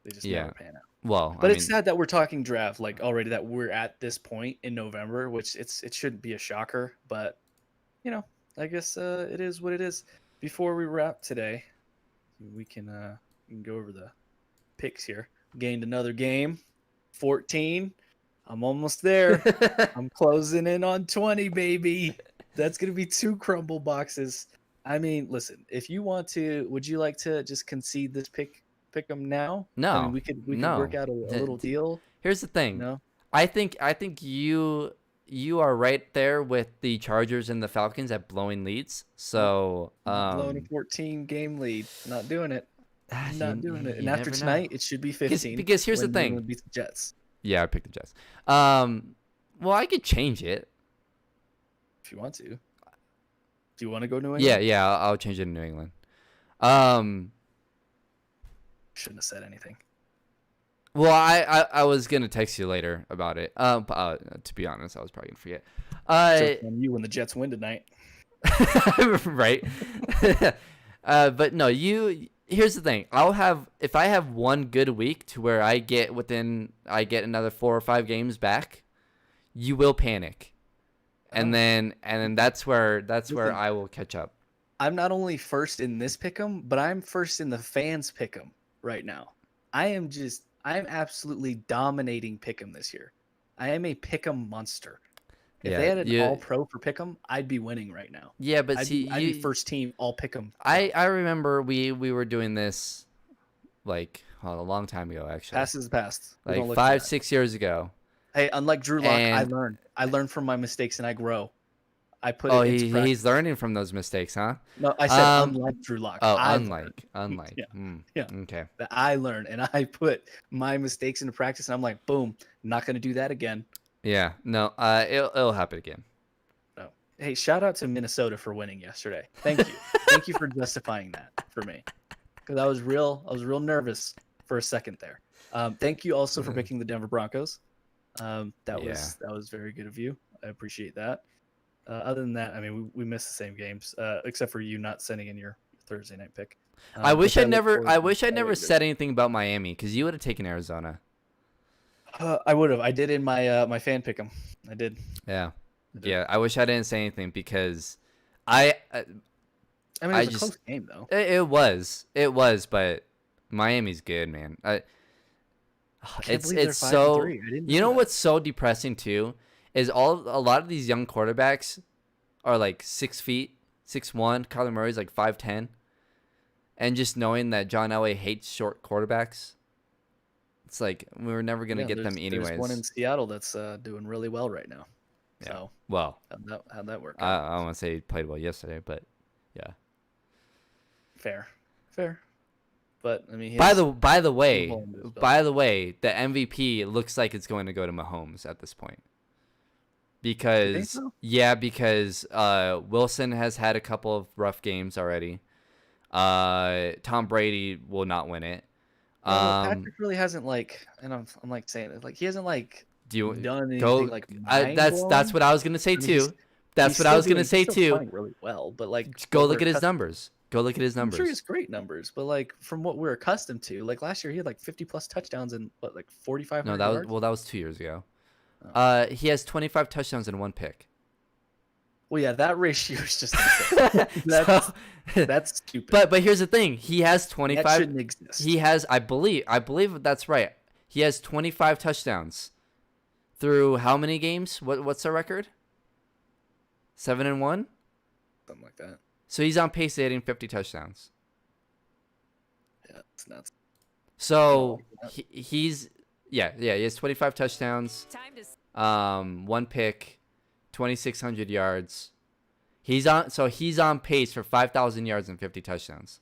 They just never pan out. Well, but it's sad that we're talking draft like already, that we're at this point in November, which it shouldn't be a shocker, but I guess it is what it is. Before we wrap today, we can go over the picks here. Gained another game, 14. I'm almost there. I'm closing in on 20, baby. That's gonna be 2 crumble boxes. I mean, listen, if you want to, would you like to just concede this pick them now? No, I mean, we could work out a little deal. Here's the thing. No, I think you are right there with the Chargers and the Falcons at blowing leads. So blowing a 14 game lead, not doing it. Not doing it. And after tonight, it should be 15. Because here's the thing. Beat the Jets. Yeah, I picked the Jets. Well, I could change it if you want to. Do you want to go New England? Yeah, I'll change it to New England. Shouldn't have said anything. Well, I was gonna text you later about it. To be honest, I was probably gonna forget. On you when the Jets win tonight. Right. But no, here's the thing. If I have one good week to where I get another 4 or 5 games back, you will panic. And then that's where I will catch up. I'm not only first in this pick'em, but I'm first in the fans pick'em right now. I am absolutely dominating Pick'em this year. I am a Pick'em monster. If they Yeah, had an all pro for Pick'em, I'd be winning right now. yeah, but see, I'd be first team all Pick'em. I remember we were doing this like a long time ago, actually, Past is the past. We like don't look 5-6 years ago. Hey, unlike Drew Lock, I And learned. I learned from my mistakes and I grow. I put oh, it into practice. he's learning from those mistakes, huh? No, I said unlike Drew Lock. Oh, I unlike. Yeah. Mm, Yeah. okay. That I learned and I put my mistakes into practice and I'm like, boom, not going to do that again. Yeah. No. It'll happen again. No. Hey, shout out to Minnesota for winning yesterday. Thank you. Thank you for justifying that for me. Because I was real nervous for a second there. Thank you also for picking the Denver Broncos. That was very good of you. I appreciate that. Other than that, I mean, we missed the same games, except for you not sending in your Thursday night pick. I wish I never said anything about Miami because you would have taken Arizona. I would have. I did in my my fan pick 'em. I did. Yeah. I did. Yeah. I wish I didn't say anything because I mean, it was a close game though. It was, but Miami's good, man. It's so, you know what's so depressing too is a lot of these young quarterbacks are like 6 feet, 6'1". Kyler Murray's like 5'10", and just knowing that John Elway hates short quarterbacks, it's like we were never gonna get them anyways. There's one in Seattle that's doing really well right now. Yeah. So well, how'd that work? I don't want to say he played well yesterday, but yeah. Fair. But I mean, by the way, the MVP looks like it's going to go to Mahomes at this point. Because you think so? Yeah, because Wilson has had a couple of rough games already. Tom Brady will not win it. Patrick really hasn't and I'm like saying it, like he hasn't done anything like that's what I was gonna say too. That's what I was gonna say too. Playing really well, but go look at his numbers. Go look at his numbers. I'm sure he has great numbers, but from what we're accustomed to, last year he had 50 plus touchdowns and 45. No, that was 2 years ago. Oh. He has 25 touchdowns and 1 pick. Well, yeah, that ratio is just insane. That's stupid. But here's the thing: he has 25. That shouldn't exist. He has, I believe that's right. He has 25 touchdowns through how many games? What's the record? 7-1. Something like that. So he's on pace to hitting 50 touchdowns. Yeah, it's nuts. So he has 25 touchdowns. 1 pick, 2,600 yards. He's on pace for 5,000 yards and 50 touchdowns.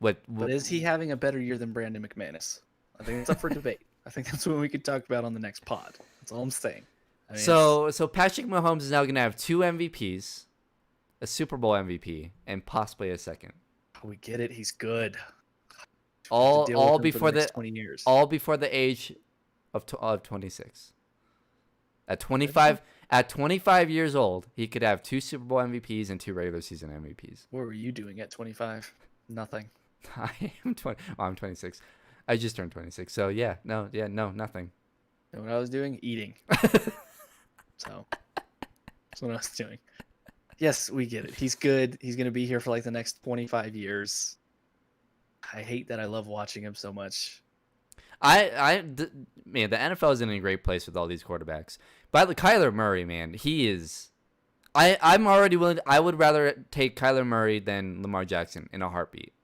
But is he having a better year than Brandon McManus? I think it's up for debate. I think that's what we could talk about on the next pod. That's all I'm saying. I mean, so Patrick Mahomes is now going to have 2 MVPs, a Super Bowl MVP, and possibly a second. We get it. He's good. All before the 20 years. All before the age of 26. At 25 years old, he could have 2 Super Bowl MVPs and 2 regular season MVPs. What were you doing at 25? Nothing. I am 20. I'm 26. I just turned 26. So no, nothing. You know what I was doing? Eating. So that's what I was doing. Yes, we get it. He's good. He's gonna be here for the next 25 years. I hate that I love watching him so much. Man, the NFL is in a great place with all these quarterbacks. But Kyler Murray, man, he is. I'm already willing. I would rather take Kyler Murray than Lamar Jackson in a heartbeat.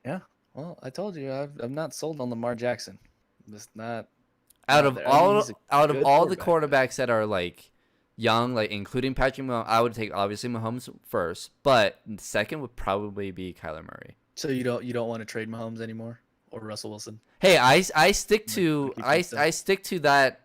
Yeah, well, I told you I'm not sold on Lamar Jackson. I'm just not. Out of all the quarterbacks that are young, including Patrick Mahomes, I would take obviously Mahomes first, but second would probably be Kyler Murray. So you don't want to trade Mahomes anymore or Russell Wilson? Hey, I stick to that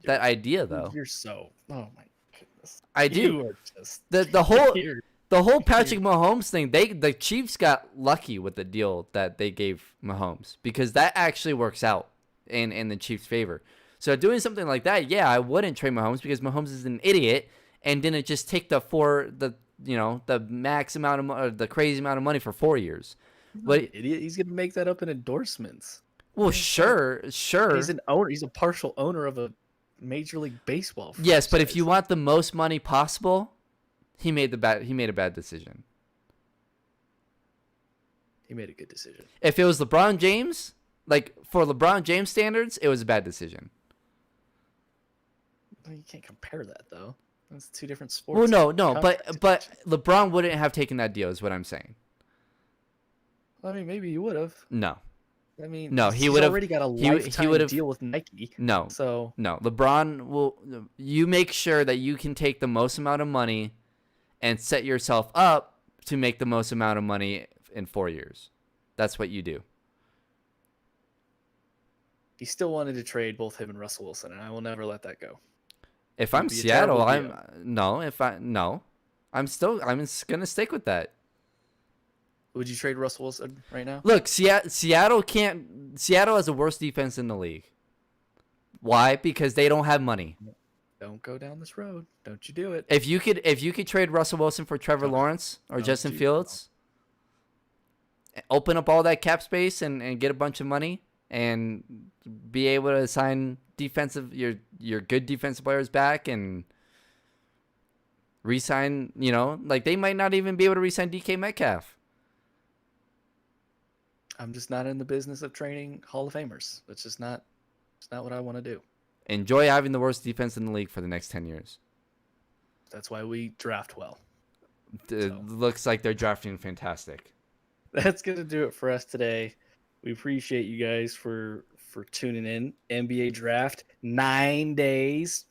idea though. You're so oh my goodness. I do. You are just the whole Patrick Mahomes thing. The Chiefs got lucky with the deal that they gave Mahomes because that actually works out in the Chiefs' favor. So doing something like that, I wouldn't trade Mahomes because Mahomes is an idiot and didn't just take the max amount of the crazy amount of money for 4 years. But idiot, he's gonna make that up in endorsements. Well, sure. He's an owner. He's a partial owner of a Major League Baseball franchise. Yes, but if you want the most money possible, he made a bad decision. He made a good decision. If it was LeBron James, like for LeBron James standards, it was a bad decision. Well, you can't compare that though. That's two different Well, sports. no, Contract but situations. LeBron wouldn't have taken that deal. Is what I'm saying. Well, I mean, maybe you would have. No, I mean, no, he he's would have. already got a He would lifetime have. deal with Nike. No, So no. LeBron will. You make sure that you can take the most amount of money, and set yourself up to make the most amount of money in 4 years. That's what you do. he still wanted to trade both him and Russell Wilson, and I will never let that go. If It would I'm be a Seattle, terrible I'm deal. no. If I no, I'm gonna stick with that. Would you trade Russell Wilson right now? Look, Seattle can't. Seattle has the worst defense in the league. Why? Because they don't have money. Don't go down this road. Don't you do it. If you could trade Russell Wilson for Trevor Don't- Lawrence or don't Justin do- Fields, open up all that cap space and get a bunch of money and be able to sign your good defensive players back and re-sign, like they might not even be able to re-sign DK Metcalf. I'm just not in the business of training Hall of Famers. It's just not. It's not what I want to do. Enjoy having the worst defense in the league for the next 10 years. That's why we draft well. It looks like they're drafting fantastic. That's gonna do it for us today. We appreciate you guys for tuning in. NBA draft 9 days.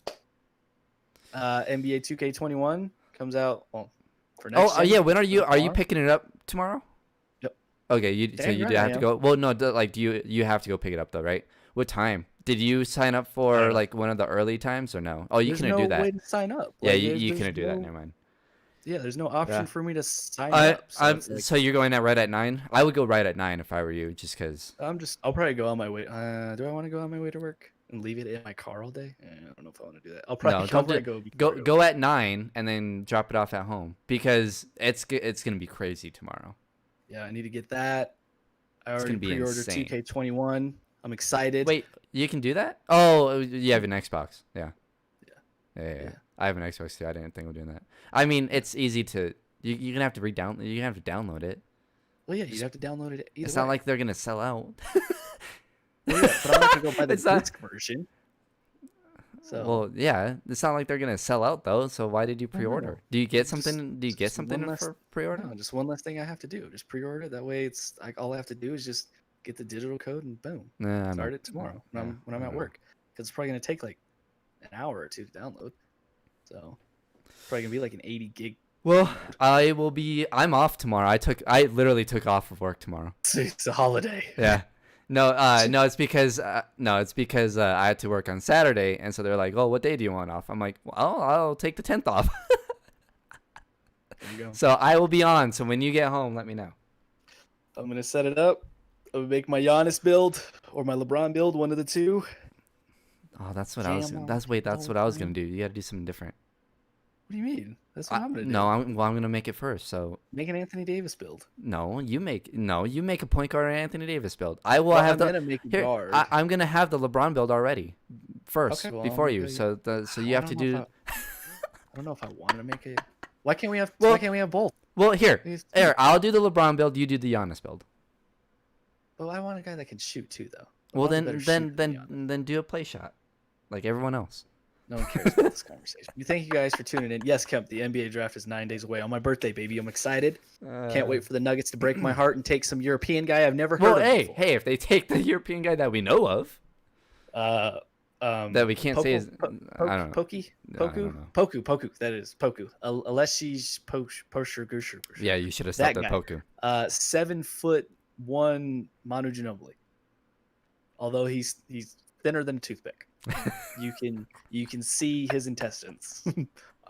NBA 2K21 comes out for next. Oh, yeah. When are you tomorrow. picking it up tomorrow? Yep. Okay, so Damn you right do I have to am. go. Well, no, do you have to go pick it up though, right? What time? Did you sign up I for don't know. like one of the early times or no? Oh, you There's couldn't no do that. way to sign up. Yeah, Like, you there's couldn't do that. no- Never mind. Yeah, there's no option Yeah. for me to sign up. So, it's like, So you're going at right at 9? I would go right at 9 if I were you, just because. I'll probably go on my way. Do I want to go on my way to work and leave it in my car all day? I don't know if I want to do that. I'll probably, No, I'll don't probably go go. go at 9 and then drop it off at home because it's gonna be crazy tomorrow. Yeah, I need to get that. I It's already gonna be pre-ordered insane. 2K21. I'm excited. Wait, you can do that? Oh, you have an Xbox. Yeah. Yeah. Yeah. I have an Xbox too. I didn't think of doing that. I mean, it's easy to. You're gonna have to re-download. You're gonna have to download it. Well, yeah, you'd have to download it. Either It's way. not like they're gonna sell out. Well, yeah, but I'm not gonna go buy the It's not- disc version. So Well, yeah, it's not like they're gonna sell out though. So why did you No, no, pre-order? no. Do you get Just- something? Do you get just something one less- for pre-order? no, just one less thing I have to do. Just pre-order it. That way, it's like all I have to do is just get the digital code and boom, Nah, start it tomorrow when I'm at work. Because it's probably gonna take like an hour or two to download. So it's probably gonna be like an 80 gig. Well, I'm off tomorrow. I literally took off of work tomorrow. It's a holiday. Yeah. No, it's because I had to work on Saturday, and so they're like, "Oh, what day do you want off?" I'm like, "Well, I'll take the 10th off." There you go. So I will be on. So when you get home, let me know. I'm gonna set it up. I'm gonna make my Giannis build or my LeBron build, one of the two. Oh, that's what Jam on that's what I was LeBron. gonna do. You got to do something different. What do you mean? That's what I'm gonna do. No, I'm gonna make it first. So Make an Anthony Davis build. you make a point guard Anthony Davis build. I will Well, have I'm the gonna make a here. guard. I'm gonna have the LeBron build already first Okay, well, before I'll you. make a- So you I have to don't know do. if I don't know if I want to make it. Why can't we have? Well- why can't we have both? Well, here, These- I'll do the LeBron build. You do the Giannis build. Well, I want a guy that can shoot too, though. Well, LeBron's a better shooter than Giannis. then do a play shot, like everyone else. No one cares about this conversation. We thank you guys for tuning in. Yes, Kemp, the NBA draft is 9 days away on my birthday, baby. I'm excited. Can't wait for the Nuggets to break my heart and take some European guy I've never heard Well, of hey, before. if they take the European guy that we know of, That we can't say is, I don't know. Pokey? I don't Poku? know. Poku. That is Poku. Alessi Posher Gusher. Yeah, you should have That stopped at guy. Poku. 7'1" Manu Ginobili. Although he's thinner than a toothpick. you can see his intestines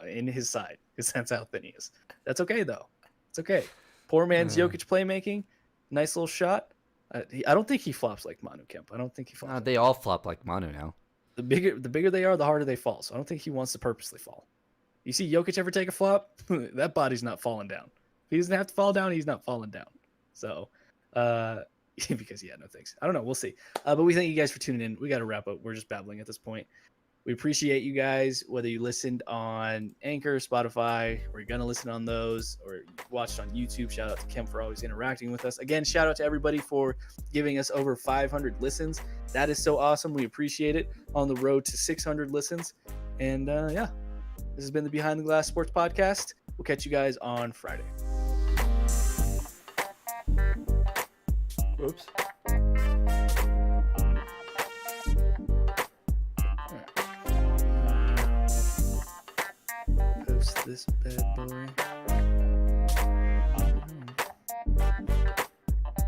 in his side because that's how thin he is. That's okay though. It's okay. Poor man's Jokic playmaking. Nice little shot. I don't think he flops like Manu Kemp. I don't think he flops. Like They all flop like Manu now. the bigger they are, the harder they fall. So I don't think he wants to purposely fall. You see Jokic ever take a flop? That body's not falling down. If he doesn't have to fall down, he's not falling down. So, because no thanks. I don't know. We'll see. But we thank you guys for tuning in. We got to wrap up. We're just babbling at this point. We appreciate you guys, whether you listened on Anchor, Spotify, or you're going to listen on those, or you watched on YouTube. Shout out to Kim for always interacting with us. Again, shout out to everybody for giving us over 500 listens. That is so awesome. We appreciate it. On the road to 600 listens. And yeah, this has been the Behind the Glass Sports Podcast. We'll catch you guys on Friday. Oops. Post this bad boy.